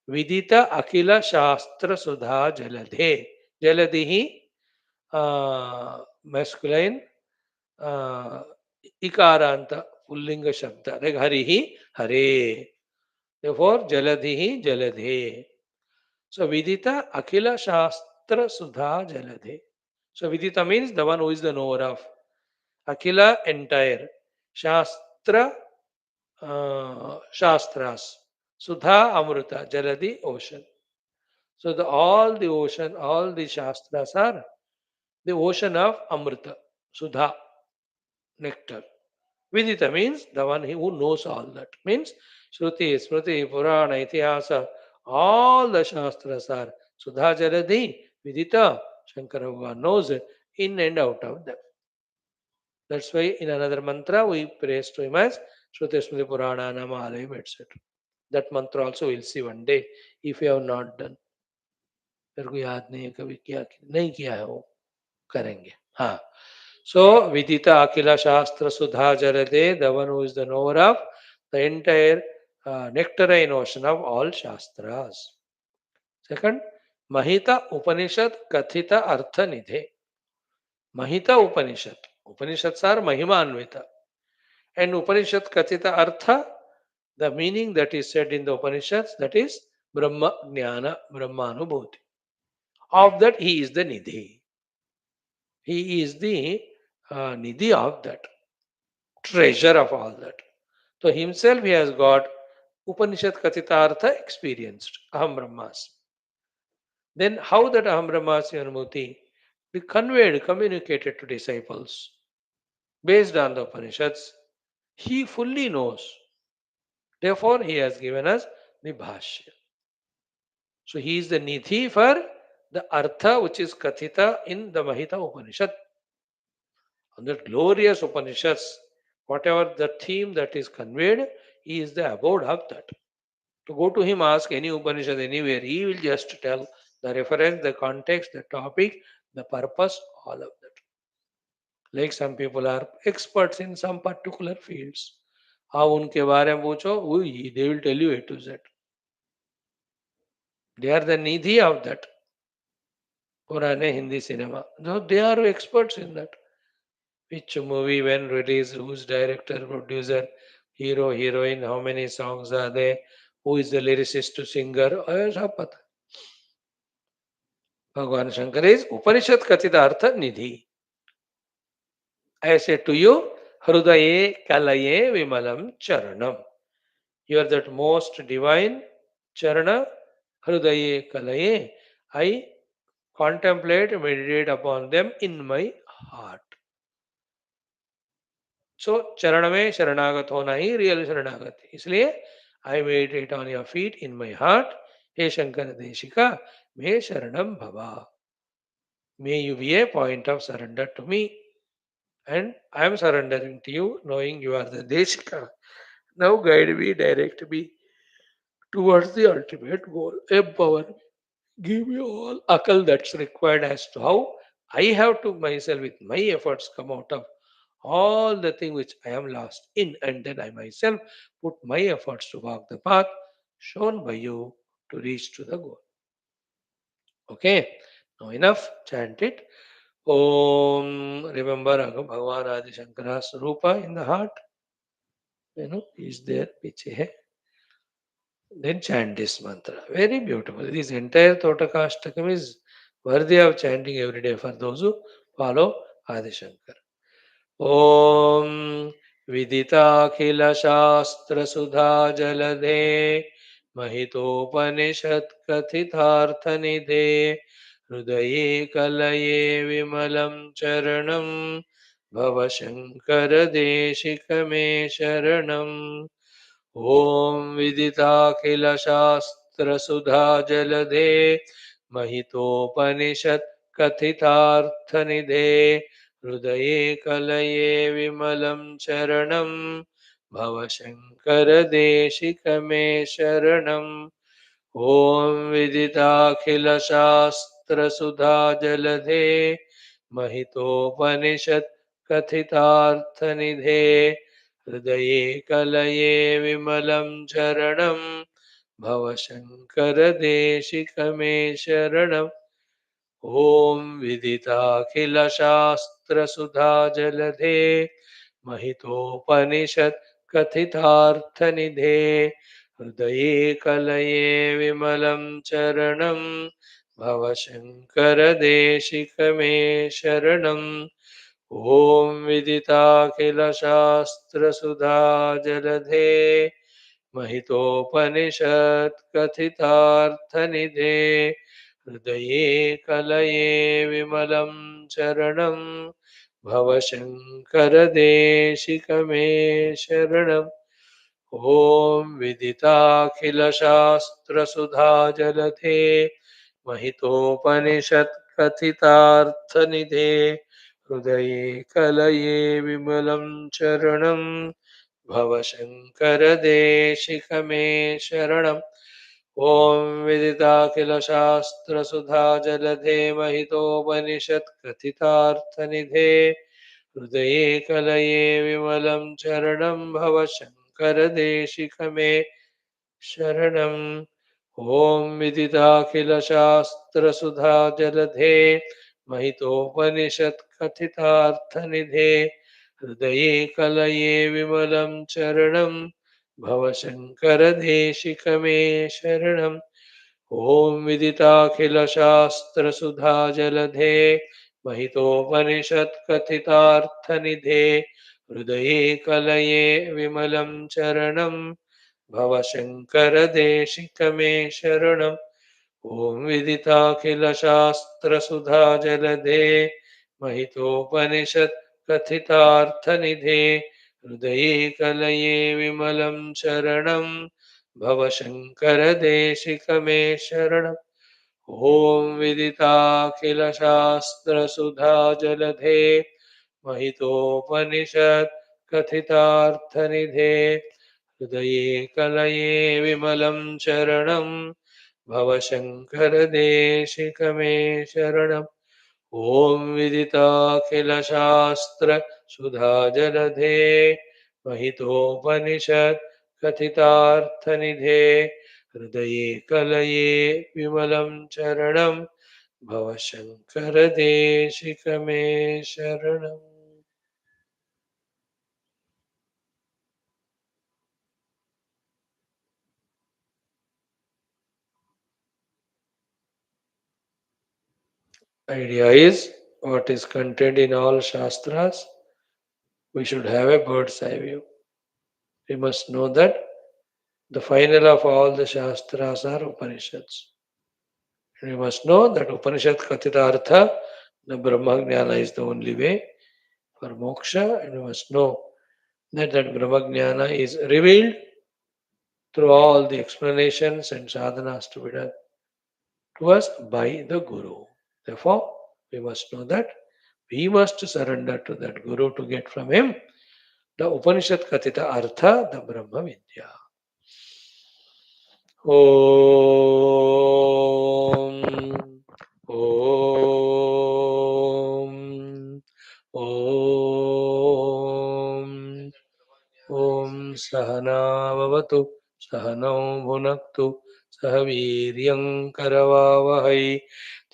Vidita Akila Shastra Sudha Jaladhe. Jaladihi, masculine, uh, Ikaranta, Pullinga Shabda, like Harihi, Hare. Therefore, Jaladhihi, Jaladhe. So Vidita Akhila Shastra Sudha Jaladhe. So Vidita means the one who is the knower of. Akhila entire. Shastra Shastras. Sudha Amruta. Jaladi ocean. So all the ocean, all the Shastras are the ocean of Amrita. Sudha. Nectar. Vidita means the one who knows all that. Means Shruti, Smriti, Purana, Itihasa, all the Shastras are Sudha Jaradi, Vidita, Shankara Bhagavan knows in and out of them. That's why in another mantra we praise to him as Shruti, Smriti, Purana, Namaha, etc. That mantra also we'll see one day if you have not done. मेरे को याद नहीं है कभी क्या नहीं किया है वो करेंगे हाँ So, Vidita Akila Shastra Sudha Jarade, the one who is the knower of the entire nectarine ocean of all Shastras. Second, Mahita Upanishad Kathita Artha Nidhe. Mahita Upanishad. Upanishads are Mahimanvita. And Upanishad Kathita Artha, the meaning that is said in the Upanishads, that is Brahma Jnana Brahmanubhuti. Of that, he is the Nidhi. He is the Nidhi of that. Treasure of all that. So himself he has got Upanishad Kathitartha experienced, Aham Brahmasmi. Then how that Aham Brahmasmi Anumati be conveyed, communicated to disciples based on the Upanishads, he fully knows. Therefore, he has given us the Bhashyam. So he is the Nidhi for the Artha which is Kathita in the Mahita Upanishad. On that glorious Upanishads, whatever the theme that is conveyed, he is the abode of that. To go to him, ask any Upanishad anywhere, he will just tell the reference, the context, the topic, the purpose, all of that. Like some people are experts in some particular fields. हाँ उनके बारे में पूछो they will tell you A to Z. They are the nidhi of that. पुराने Hindi cinema. So they are experts in that. Which movie, when released, who's director, producer, hero, heroine, how many songs are there, who is the lyricist, singer, सब पता. भगवान Shankar is उपनिषद कथित अर्थ निधि. I say to you, Hrudaye Kalaye Vimalam Charanam. You are that most divine Charana, Hrudaye Kalaye. I contemplate, meditate upon them in my heart. सो चरण में शरणागत होना ही real शरणागत है. इसलिए I meditate on your feet in my heart. हे शंकर देशिका मे शरणम भवा. May you be a point of surrender to me and I am surrendering to you, knowing you are the Deshika. Now guide me, direct me towards the ultimate goal. Empower me. Give me all akal that's required as to how I have to myself with my efforts come out of all the thing which I am lost in, and then I myself put my efforts to walk the path shown by you to reach to the goal. Okay, now enough, chant it. Om, remember Bhagavan Adi Shankara's Rupa in the heart, is there, piche hai. Then chant this mantra. Very beautiful. This entire Totakashtakam is worthy of chanting every day for those who follow Adi Shankara. Om Viditakhila Shastra Sudha Jalade Mahitopanishad Kathithartha Nidhe Hrudaye Kalaye Vimalam Charanam Bhava Shankara Deshikame Sharanam. ॐ विदिताखिलशास्त्रसुधाजलधे महितोपनिषत् कथितार्थनिधे हृदये कलये विमलं चरणं भवशङ्करदेशिकमे शरणम् ॐ विदिताखिलशास्त्रसुधाजलधे महितोपनिषत् कथितार्थनिधे हृदये कलये विमलं चरणं भवशङ्करदेशिकमे शरणम् ॐ विदिताखिलशास्त्रसुधाजलधे महितोपनिषत् कथितार्थनिधे हृदये कलये विमलं चरणं भवशङ्करदेशिकमे शरणम् ॐ विदिताखिलशास्त्रसुधाजलधे महितोपनिषत् कथितार्थनिधे हृदये कलये विमलं चरणं भवशङ्करदेशिकमे शरणम् ॐ विदिताखिलशास्त्रसुधाजलधे महितोपनिषत् कथितार्थनिधे हृदये कलये विमलं चरणं भवशङ्करदेशिकमे शरणम् ॐ विदिताखिलशास्त्रसुधाजलधे महितोपनिषत् कथितार्थनिधे हृदये कलये विमलं चरणं भवशङ्करदेशिकमे शरणम् ॐ विदिताखिलशास्त्रसुधाजलधे महितोपनिषत् कथितार्थनिधे हृदये कलये विमलं चरणं भवशङ्करदेशिकमे शरणम् ॐ विदिताखिलशास्त्रसुधाजलधे महितोपनिषत् कथितार्थनिधे हृदये कलये विमलं चरणं भवशङ्करदेशिकमे शरणम् ॐ विदिताखिलशास्त्रसुधाजलधे महितोपनिषत् कथितार्थनिधे हृदये कलये विमलं चरणं भवशङ्करदेशिकमे शरणम् ॐ विदिताखिलशास्त्रसुधाजलधे महितोपनिषत् कथितार्थनिधे हृदये कलये विमलं चरणं भवशङ्करदेशिकमे शरणम् ॐ विदिताखिलशास्त्रसुधाजलधे महितोपनिषत् कथितार्थनिधे हृदये कलये विमलं चरणं भवशङ्करदेशिकमे शरणम्. Idea is what is contained in all Shastras, we should have a bird's eye view. We must know that the final of all the Shastras are Upanishads. And we must know that Upanishad Kathita Artha, the Brahma Jnana is the only way for moksha, and we must know that Brahma Jnana is revealed through all the explanations and sadhanas to be done to us by the Guru. Therefore, we must know that we must surrender to that Guru to get from him the Upanishad Kathita Artha, the Brahma Vidya. Om, Om, Om. Om Sahana Vavatu Sahanau Bhunaktu Sahaviryam Karavavahai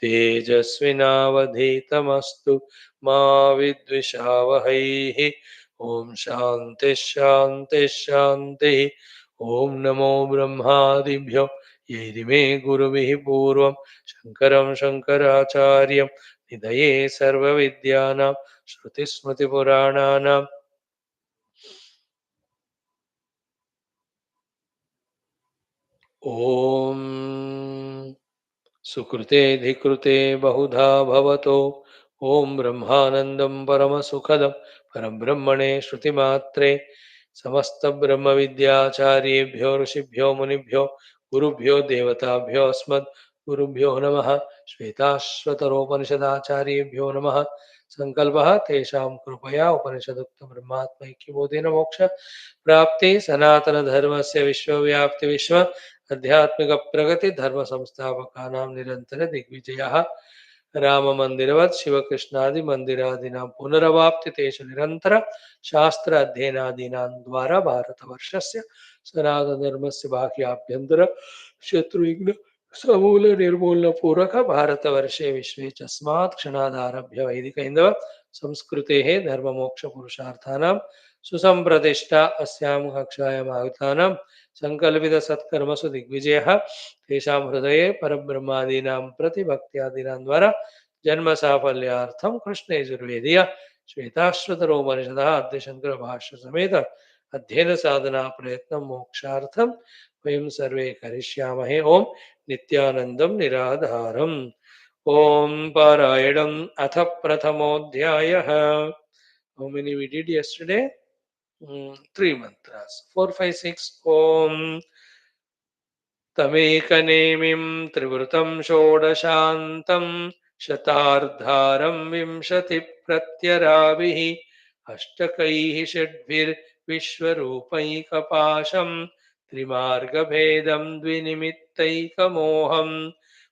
Tejasvinavadhitamastu Ma Vidvishavahai Om Shanti Shanti Shanti Om Namo Brahmadibhyo Yedime Guruvihi Purvam Shankaram Shankaracharyam Nidaye Sarva Vidyanam Shruti Smriti Purananam ॐ सुकृते धिकृते बहुधा भवतो ॐ ब्रह्मानन्दं परमसुखदं परब्रह्मणे श्रुतिमात्रे समस्तब्रह्मविद्याचार्येभ्यो ऋषिभ्यो मुनिभ्यो गुरुभ्यो देवताभ्यो अस्मद् गुरुभ्यो नमः श्वेताश्वतरोपनिषदाचार्येभ्यो नमः सङ्कल्पः तेषां कृपया उपनिषदुक्तब्रह्मात्मैक्यबोधेन मोक्ष प्राप्ति सनातनधर्मस्य विश्वव्याप्ति विश्व आध्यात्मिक प्रगति धर्म संस्थापकानां निरंतर दिग्विजयः राममन्दिरवत् शिवकृष्णादि मन्दिरादीनां पुनरवाप्ति तेषु निरन्तर शास्त्र अध्ययनादीनां द्वारा भारतवर्षस्य सनातनधर्मस्य बाह्याभ्यन्तर शत्रुघ्न समूल निर्मूलन पूर्वक भारतवर्षे विश्वे तस्मात् क्षणादारभ्य वैदिक हिन्दव संस्कृतेः धर्ममोक्ष पुरुषार्थानां सुसंप्रतिष्ठा अस्यां कक्षायाम् आगतानां संकल्पित सत्कर्मसु दिग्विजयः तेषां हृदये परब्रह्मादीनां प्रतिभक्त्यादीनां द्वारा जन्म साफल्यार्थं कृष्णयजुर्वेदीय श्वेताश्वतरोपनिषदः आद्यशंकर भाष्य समेत अध्ययन साधना प्रयत्न मोक्षार्थं वयं सर्वे करिष्यामहे ओम नित्यानन्दं निराधारम् ओम पारायणम् अथ प्रथमोऽध्यायः. How many we did yesterday? Three mantras. 4, 5, 6. Om तमेकनेमिं त्रिवृतं षोडशान्तं शतार्धारं विंशतिप्रत्यराभिः अष्टकैः षड्भिर्विश्वरूपैकपाशं त्रिमार्गभेदं द्विनिमित्तैकमोहं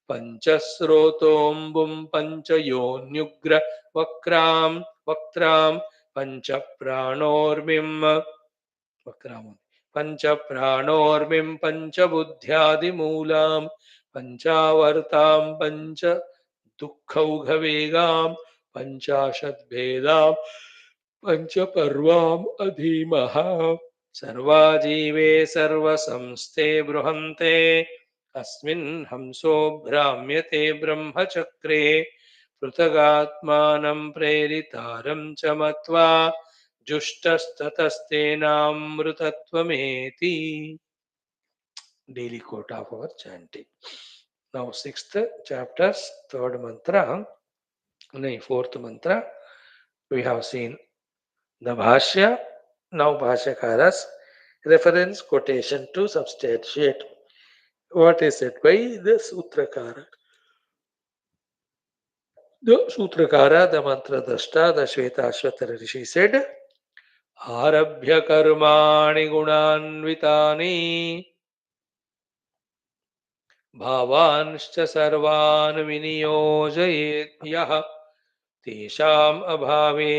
पञ्चस्रोतोऽम्बुं पञ्चयोन्युग्र वक्रां वक्त्रां पञ्चप्राणोर्मिम् वक्राम् पञ्चप्राणोर्मिं पञ्चबुद्ध्यादिमूलां पञ्चावर्तां पञ्च दुःखौघवेगां पञ्चाशद्भेदां पञ्चपर्वाम् अधीमः सर्वाजीवे सर्वसंस्थे बृहन्ते अस्मिन् हंसो भ्राम्यते ब्रह्मचक्रे पृथगात्मानं प्रेरितारं च मत्वा जुष्टस्ततस्तेनामृतत्वमेति. Daily quote of our chanting. Now sixth chapter's third mantra, fourth mantra, we have seen the Bhashya. Now Bhashyakara's reference quotation to substantiate what is said by the Sutrakara. The Sutrakara, the mantra drashta, the Shwethashwathara Rishi said, आरभ्य कर्माणि गुणान्वितानि भावांश्च सर्वान् विनियोजयेत् यः तेषाम् अभावे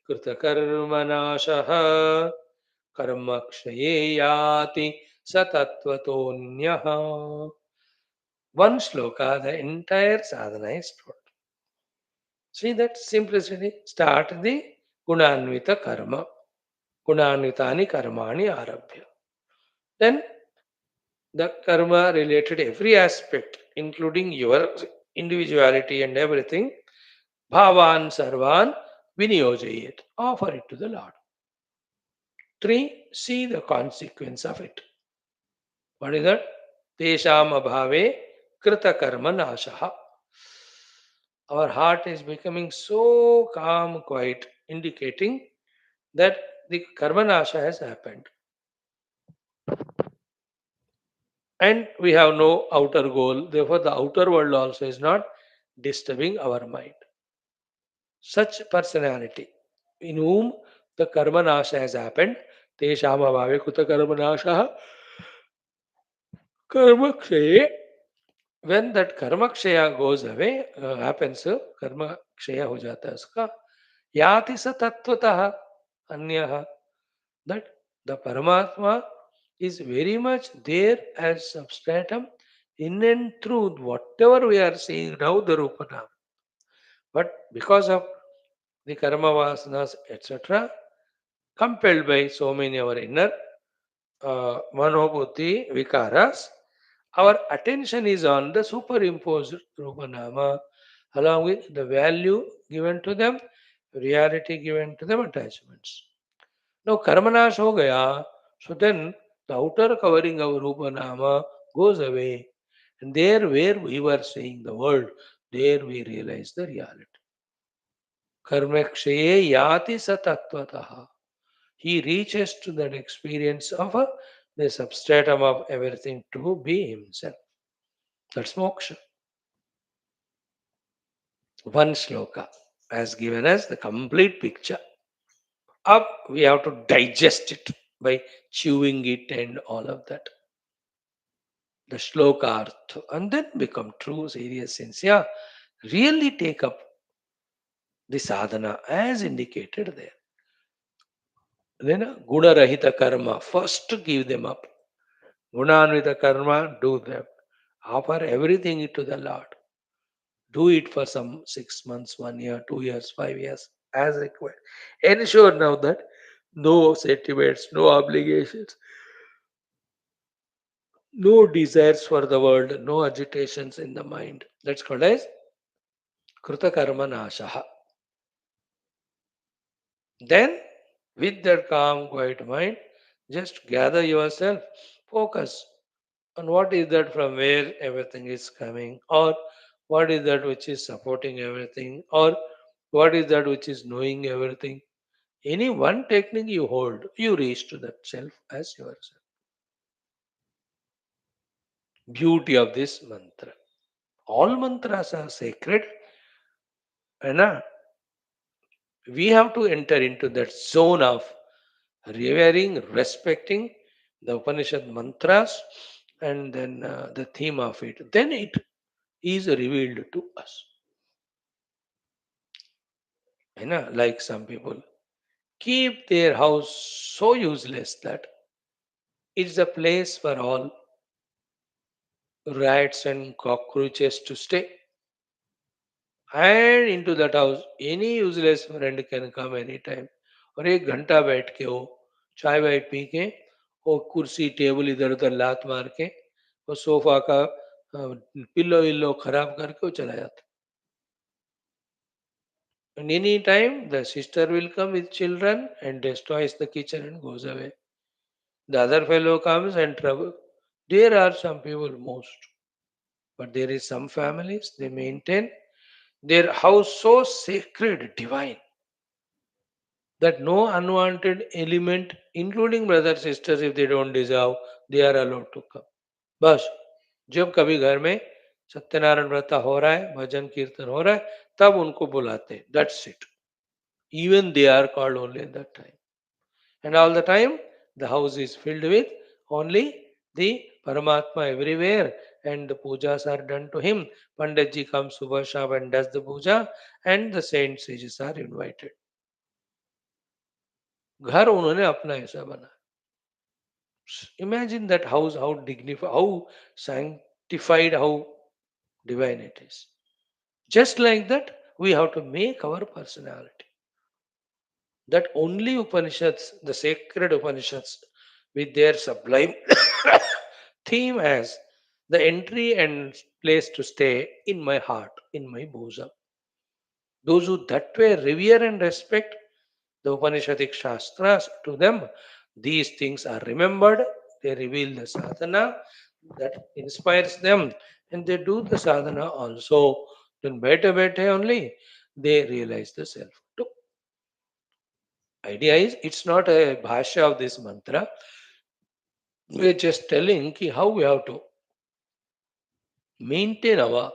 कृतकर्मनाशः कर्मक्षये याति स तत्त्वतोऽन्यः. One sloka, the entire sadhana is told. See that simplicity. Start the gunanvita karma. Gunanvitani karmani arabhya. Then the karma related every aspect, including your individuality and everything, bhavan sarvan viniyojayet. Offer it to the Lord. 3. See the consequence of it. What is that? Tesham abhave Krita karma nashaha. Our heart is becoming so calm, quiet, indicating that the karma nasha has happened. And we have no outer goal. Therefore, the outer world also is not disturbing our mind. Such personality in whom the karma nasha has happened, tesham abhave kuta karma nasha karma kshaye. When that karma kshaya goes away, happens, karma kshaya ho jata hai uska, yati sa tattvataha anyaha. That the Paramatma is very much there as substratum in and through whatever we are seeing now, the Rupanam. But because of the karma vasanas, etc., compelled by so many our inner manobhuti vikaras, our attention is on the superimposed Rupanama along with the value given to them, reality given to them, attachments. Now karmanash ho gaya, so then the outer covering of Rupanama goes away. And there where we were seeing the world, there we realize the reality. Karmakshaye yati satattvataha. He reaches to that experience of the substratum of everything to be himself. That's moksha. One sloka has given us the complete picture. Up, we have to digest it by chewing it and all of that. The shloka artha, and then become true, serious, sincere. Really take up the sadhana as indicated there. Then guna rahita karma, first give them up. Gunanvita karma, do them. Offer everything to the Lord. Do it for some 6 months, 1 year, 2 years, 5 years, as required. Ensure now that no sentiments, no obligations, no desires for the world, no agitations in the mind. That's called as Kruta Karma Nashaha. Then, with that calm, quiet mind, just gather yourself, focus on what is that from where everything is coming, or what is that which is supporting everything, or what is that which is knowing everything. Any one technique you hold, you reach to that self as yourself. Beauty of this mantra. All mantras are sacred, and we have to enter into that zone of revering, respecting the Upanishad mantras and then the theme of it. Then it is revealed to us. Like some people keep their house so useless that it's a place for all rats and cockroaches to stay. And into that house, any useless friend can come anytime. और एक घंटा बैठ के वो चाय Y P के वो कुर्सी टेबल इधर उधर लात मार के वो सोफा का पिल्लो विल्लो खराब करके वो चला जाता. And any time the sister will come with children and destroys the kitchen and goes away. The other fellow comes and trouble. There are some people most, but there is some families they maintain their house so sacred, divine, that no unwanted element, including brothers sisters, if they don't deserve, they are allowed to come. बस जब कभी घर में सत्यनारायण व्रत हो रहा है, भजन कीर्तन हो रहा है, तब उनको बुलाते हैं. That's it. Even they are called only at that time. And all the time, the house is filled with only the Paramatma everywhere, and the pujas are done to him. Panditji comes Subha Sham and does the puja, and the saint sages are invited. घर उन्होंने अपना ऐसा बना. Imagine that house, how dignified, how sanctified, how divine it is. Just like that, we have to make our personality. That only Upanishads, the sacred Upanishads, with their sublime theme as the entry and place to stay in my heart, in my bosom. Those who that way revere and respect the Upanishadic Shastras, to them these things are remembered. They reveal the sadhana that inspires them, and they do the sadhana also. Then bete only they realize the self. So, idea is it's not a bhashya of this mantra. We're just telling ki how we have to maintain our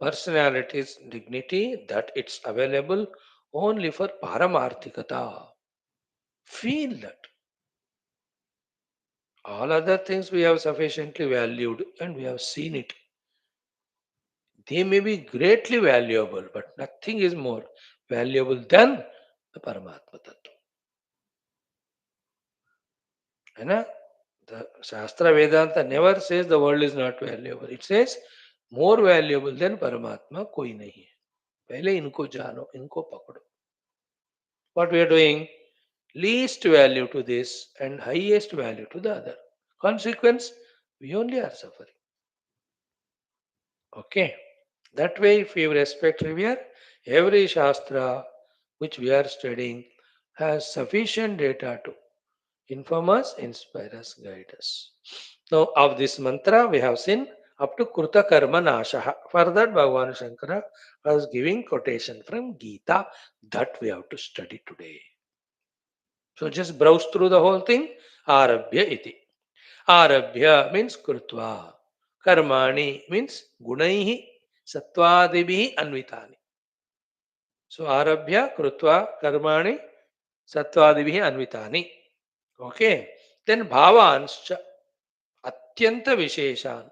personality's dignity, that it's available only for paramarthikata. Feel that. All other things we have sufficiently valued and we have seen it. They may be greatly valuable, but nothing is more valuable than the Paramatma Tattva. And the Shastra Vedanta never says the world is not valuable. It says more valuable than Paramatma कोई नहीं है. पहले इनको जानो, इनको पकड़ो. What we are doing? Least value to this and highest value to the other. Consequence, we only are suffering. Okay. That way, if we respect revere, every Shastra which we are studying has sufficient data to inform us, inspire us, guide us. Now, of this mantra, we have seen up to Kruta Karma Nashaha. For that, Bhagavan Shankara was giving quotation from Gita that we have to study today. So, just browse through the whole thing. Arabhya iti. Arabhya means Krutva. Karmani means Gunaihi Satvadibihi Anvitani. So, Arabhya Krutva Karmani Satvadibihi Anvitani. Okay. Then Bhavanscha Atyanta Visheshan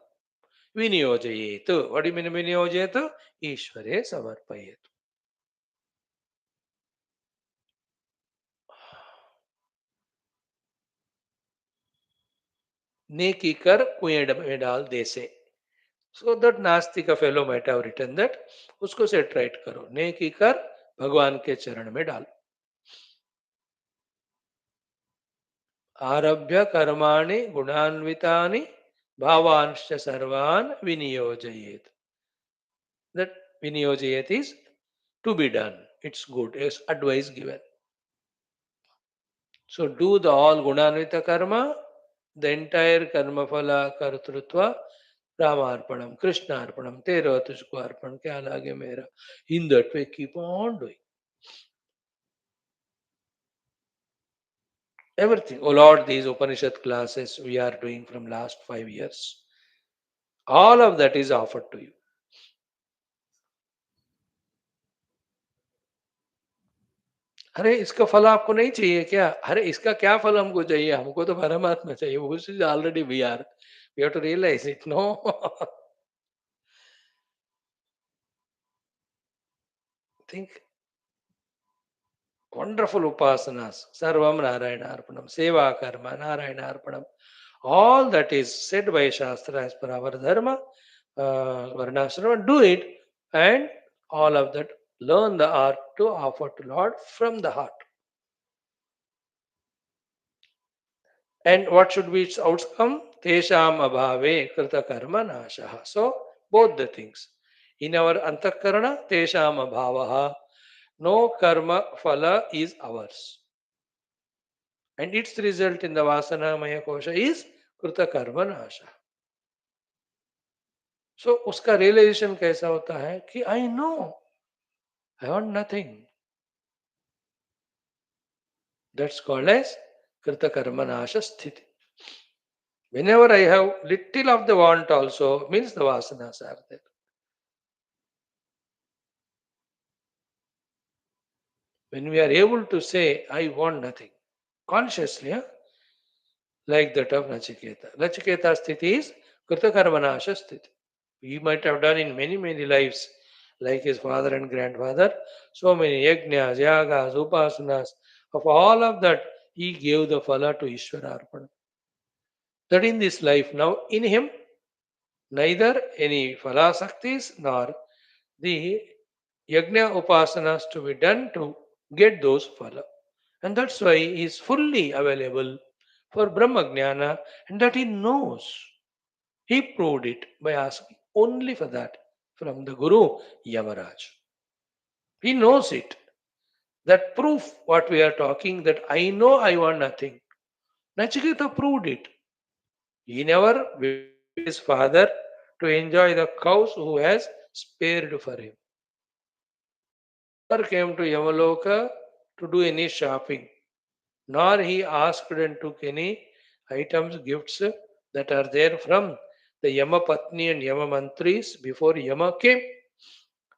Viniyojayetu. What do you mean Viniyojayetu? Ishvare Samarpayetu. नेकी कर कुएं में डाल दे से. So that नास्तिक fellow might have written that. उसको set right करो. नेकी कर भगवान के चरण में डाल. आरभ्य कर्माणि गुणान्वितानि भावांश्च सर्वान् विनियोजयेत्. That viniyojayet is to be done. It's good. It's advice given. So do the all gunanvita karma, the entire karma phala kartrutva, Ramarpanam, Krishna Arpanam, Tera Tujko Arpan, Kya lage mera. In that way, keep on doing everything. Oh Lord, these Upanishad classes we are doing from last 5 years. All of that is offered to you. अरे इसका फल आपको नहीं चाहिए क्या? अरे इसका क्या फल हमको चाहिए? हमको तो परमात्मा चाहिए. Which is already we are. We have to realize it. No. Think wonderful upasanas. Sarvam Narayana Arpanam. Seva Karma Narayana Arpanam. All that is said by Shastra as per our Dharma, Varnashrama, do it, and all of that learn the art to offer to Lord from the heart. And what should be its outcome? Tesham abhave krita karma nashaha. So, both the things. In our antakarana, tesham abhavaha, no karma phala is ours. And its result in the vasana maya kosha is krita karma nasha. So, उसका realisation कैसा होता है कि I know I want nothing. That's called as कृत कर्म नाश स्थिति. Whenever I have little of the want also means the vasanas are there. When we are able to say I want nothing consciously, like that of Nachiketa. Nachiketa sthiti is krita karma nasha sthiti. He might have done in many, many lives, like his father and grandfather, so many yajnas, yagas, upasanas. Of all of that, he gave the phala to Ishvara Arpana. That in this life now, in him, neither any phala saktis nor the yajna upasanas to be done to get those phala. And that's why he is fully available for Brahma Jnana, and that he knows. He proved it by asking only for that from the Guru Yamaraj. He knows it. That proof, what we are talking, that I know I want nothing. Nachiketa proved it. He never went to his father to enjoy the cows who has spared for him. Never came to Yamaloka to do any shopping, nor he asked and took any items, gifts that are there from the Yama Patni and Yama Mantris before Yama came.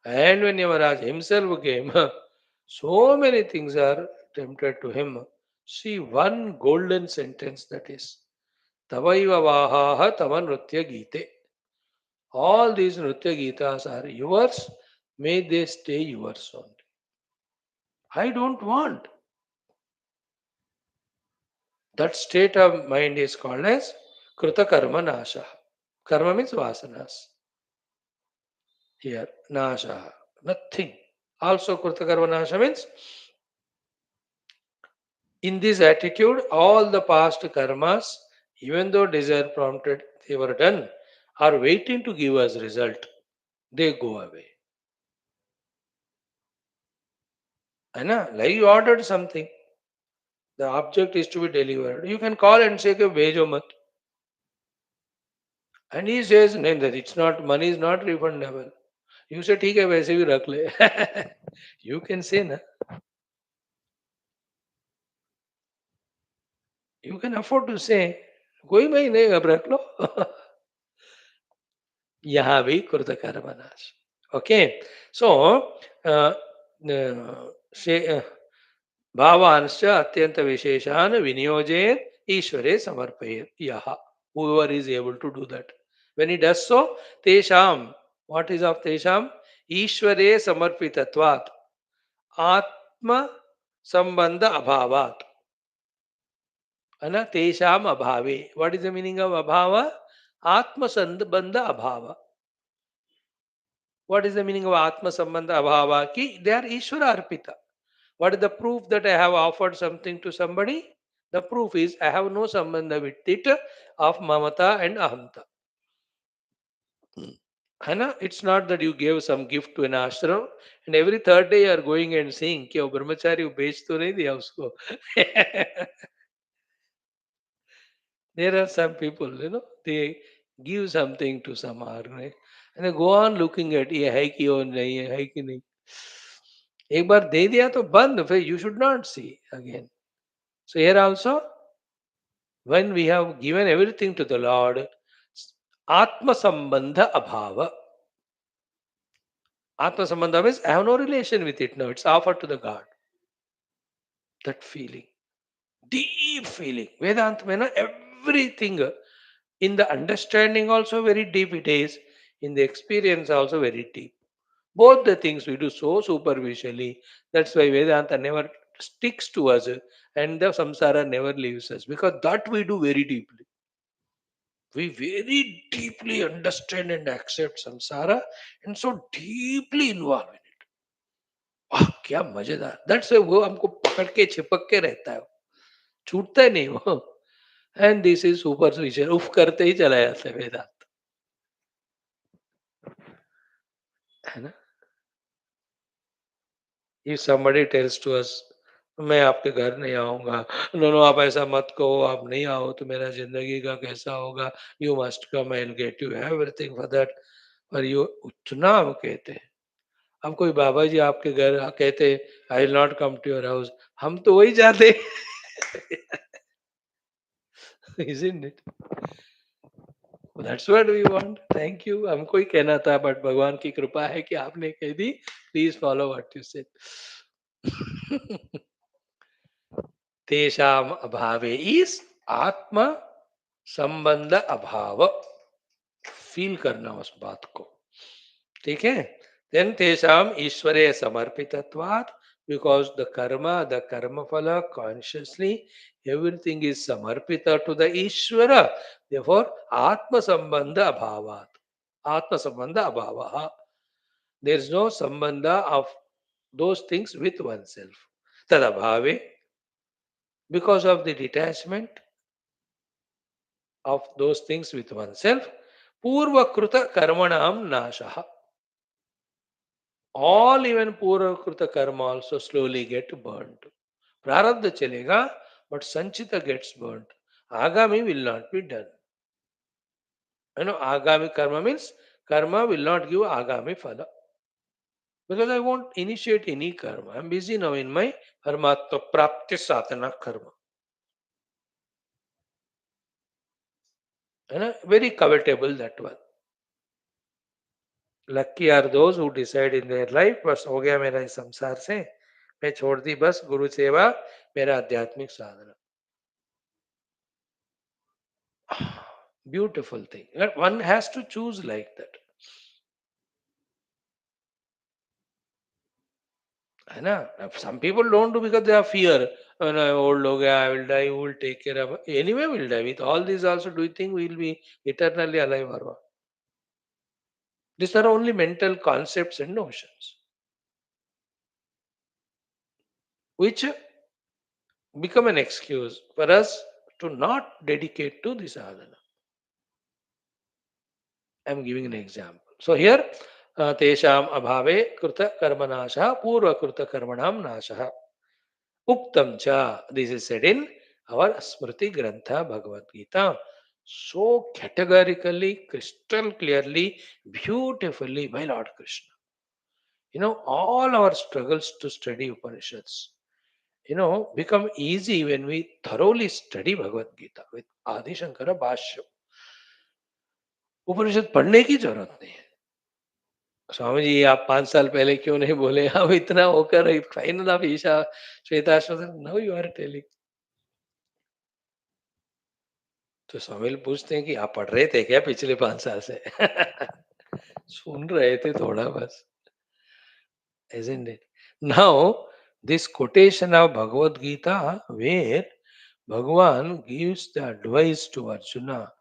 And when Yamaraj himself came, so many things are tempted to him. See one golden sentence, that is Tavaiva Vahaha Tava Nritya Gite. All these Nritya Gitas are yours. May they stay yours only. I don't want. That state of mind is called as Kruta Karma Nasha. Karma means vasanas. Here, Nasha, nothing. Also, Kruta Karma Nasha means in this attitude, all the past karmas, even though desire prompted, they were done, are waiting to give us result. They go away. Like you ordered something, the object is to be delivered. You can call and say, "Ke bhejo mat." And he says, "No, that it's not, money is not refundable." You say, "ठीक है, वैसे भी रख ले." You can say, na, you can afford to say, कोई भाई नहीं, अब रख लो. यहाँ भी कृत कर्म नाश. Okay, so uh, uh, भावांश्च अत्यंत विशेषान विनियोजयेत ईश्वरे समर्पयेत यह. Whoever is able to do that, when he does so, tesham, what is of tesham? ईश्वरे समर्पितत्वात् आत्म संबंध अभावात्. तेषाम अभावे. What is the meaning of abhava? Atma sambandha abhava. What is the meaning of Atma Sambandha Abhava? Ki they are Ishvara Arpita. What is the proof that I have offered something to somebody? The proof is I have no sambandha with it of mamata and ahamta. It's not that you gave some gift to an ashram and every third day you are going and saying कि वो ब्रह्मचारी बेच तो नहीं दिया उसको. There are some people, they give something to some organ and they go on looking at ये है कि वो नहीं है कि नहीं. एक बार दे दिया तो बंद, फिर you should not see again. So here also, when we have given everything to the Lord, Atma Sambandha Abhava. Atma Sambandha means I have no relation with it now. It's offered to the God. That feeling, deep feeling. Vedanta, everything in the understanding also very deep it is. In the experience also very deep. Both the things we do so superficially. That's why Vedanta never sticks to us and the samsara never leaves us because that we do very deeply. We very deeply understand and accept samsara and so deeply involved in it. वाह क्या मजेदार. That's why वो हमको पकड़ के चिपक के रहता है, छूटता ही नहीं वो. And this is superficial. उफ करते ही चला जाता है वेदांत, है ना. If somebody tells to us, मैं आपके घर नहीं आऊंगा, नो नो आप ऐसा मत कहो, आप नहीं आओ तो मेरा जिंदगी का कैसा होगा, you must come, I will get you everything for that. पर यू उतना हम कहते हैं. अब कोई बाबा जी आपके घर कहते I will not come to your house, हम तो वही जाते. Isn't it? That's what we want. Thank you. हमको ही कहना था बट भगवान की कृपा है कि आपने कह दी. Please follow what you said. तेषाम अभावे इस आत्मा संबंध अभाव. फील करना उस बात को. ठीक है. देन तेषाम ईश्वरे समर्पितत्वात्, because the karma phala consciously everything is samarpita to the Ishvara. Therefore atma sambandha abhavat. Atma sambandha abhavaha. There is no sambandha of those things with oneself. Tad abhave, because of the detachment of those things with oneself, purva kruta karmanam nashaha. All even purva kruta karma also slowly get burnt. Prarabdha chalega, but sanchita gets burnt. Agami will not be done. Agami karma means karma will not give agami phala. Because I won't initiate any karma. I'm busy now in my Paramatma Prapti Sadhana karma. Very covetable that one. Lucky are those who decide in their life बस हो गया मेरा इस संसार से मैं छोड़ दी बस गुरु सेवा मेरा आध्यात्मिक साधना. Beautiful thing. One has to choose like that. है ना? Some people don't do because they have fear. When I'm old हो गया, I will die. Who will take care of? Anyway, we'll die. With all these also, do you think we will be eternally alive or what? These are only mental concepts and notions, which become an excuse for us to not dedicate to this sadhana. I am giving an example. So here, tesham abhave kruta karmanasha purva kruta karmanam nasha uktam cha. This is said in our Smriti Grantha Bhagavad Gita. So categorically, crystal clearly, beautifully by Lord Krishna. All our struggles to study Upanishads, become easy when we thoroughly study Bhagavad Gita with Adi Shankara Bhashyam. उपनिषद पढ़ने की जरूरत नहीं है. स्वामी जी आप 5 साल पहले क्यों नहीं बोले अब इतना होकर final of Isha Shvetashvatara now you are telling. तो स्वामी जी पूछते हैं कि आप पढ़ रहे थे क्या पिछले 5 साल से सुन रहे थे थोड़ा बस. Isn't it? Now, this quotation of Bhagavad Gita, where Bhagavan gives the advice to Arjuna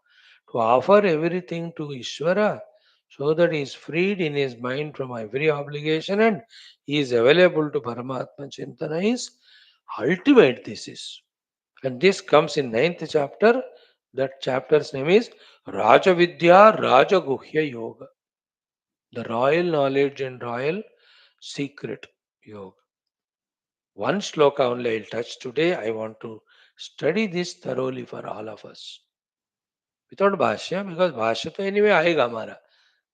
to offer everything to Ishvara so that he is freed in his mind from every obligation and he is available to Paramatma Chintana is ultimate this is. And this comes in 9th chapter. That chapter's name is Raja Vidya Raja Guhya Yoga. The royal knowledge and royal secret yoga. One sloka only I'll touch today. I want to study this thoroughly for all of us. Without Bhashya, because Bhashya तो anyway आएगा हमारा.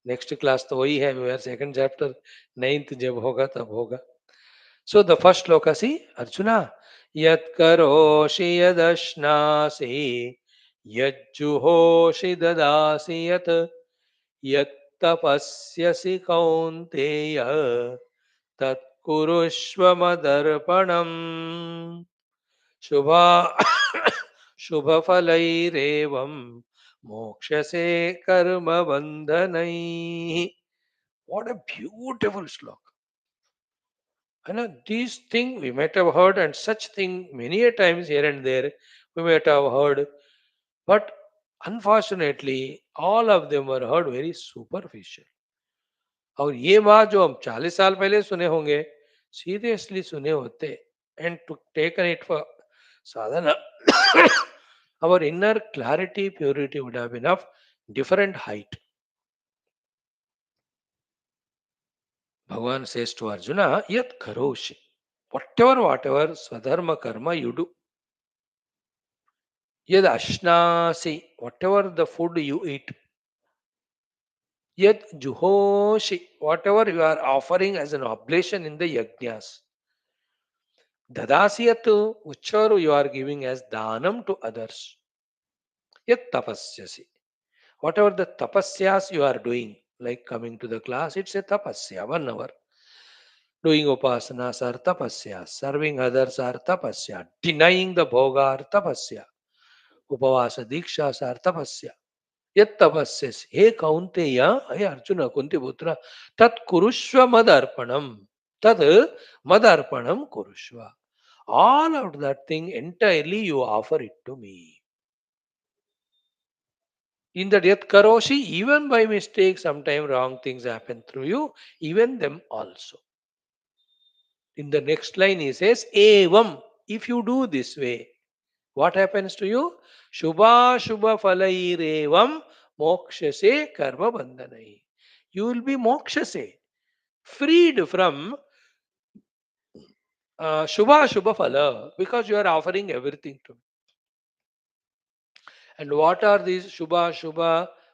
Next class तो वही है. Where second chapter 9th जब होगा तब होगा. So the first sloka see Arjuna yat karoshi yadashnasi yajjuhoshi dadasi yat yat tapasyasi kaunteya tat kurushva madarpanam शुभा शुभफलैरेवं मोक्षसे कर्म बंधनैः. What a beautiful slok. These things we might have heard, and such thing many a times here and there we might have heard, but unfortunately all of them were heard very superficial. और ये बात जो हम 40 साल पहले सुने होंगे seriously सुने होते and to taken it for sadhana, our inner clarity, purity would have been of different height. Bhagavan says to Arjuna, Yat karoshi. Whatever, swadharma karma you do. Yad ashnasi. Whatever the food you eat. Yad juhoshi. Whatever you are offering as an oblation in the yajnas. Dadasiyatu. Whichever you are giving as dhanam to others. Yat tapasyasi. Whatever the tapasyas you are doing, like coming to the class, it's a tapasya, 1 hour. Doing upasanas are tapasya, serving others are tapasya, denying the bhoga are tapasya, upavasa dikshas are tapasya. Yat tapasyas, he kaunteya, he Arjuna, Kunti putra, tat kurushva madarpanam, tad madarpanam kurushva. All of that thing entirely you offer it to me. In the death karoshi, even by mistake, sometimes wrong things happen through you, even them also. In the next line, he says, Evam, if you do this way, what happens to you? Shubha Shubha Falairevam Mokshase Karma Bandhanai. You will be mokshase, freed from Shubha Shubha Phala, because you are offering everything to me. And what are these Shubha Shubha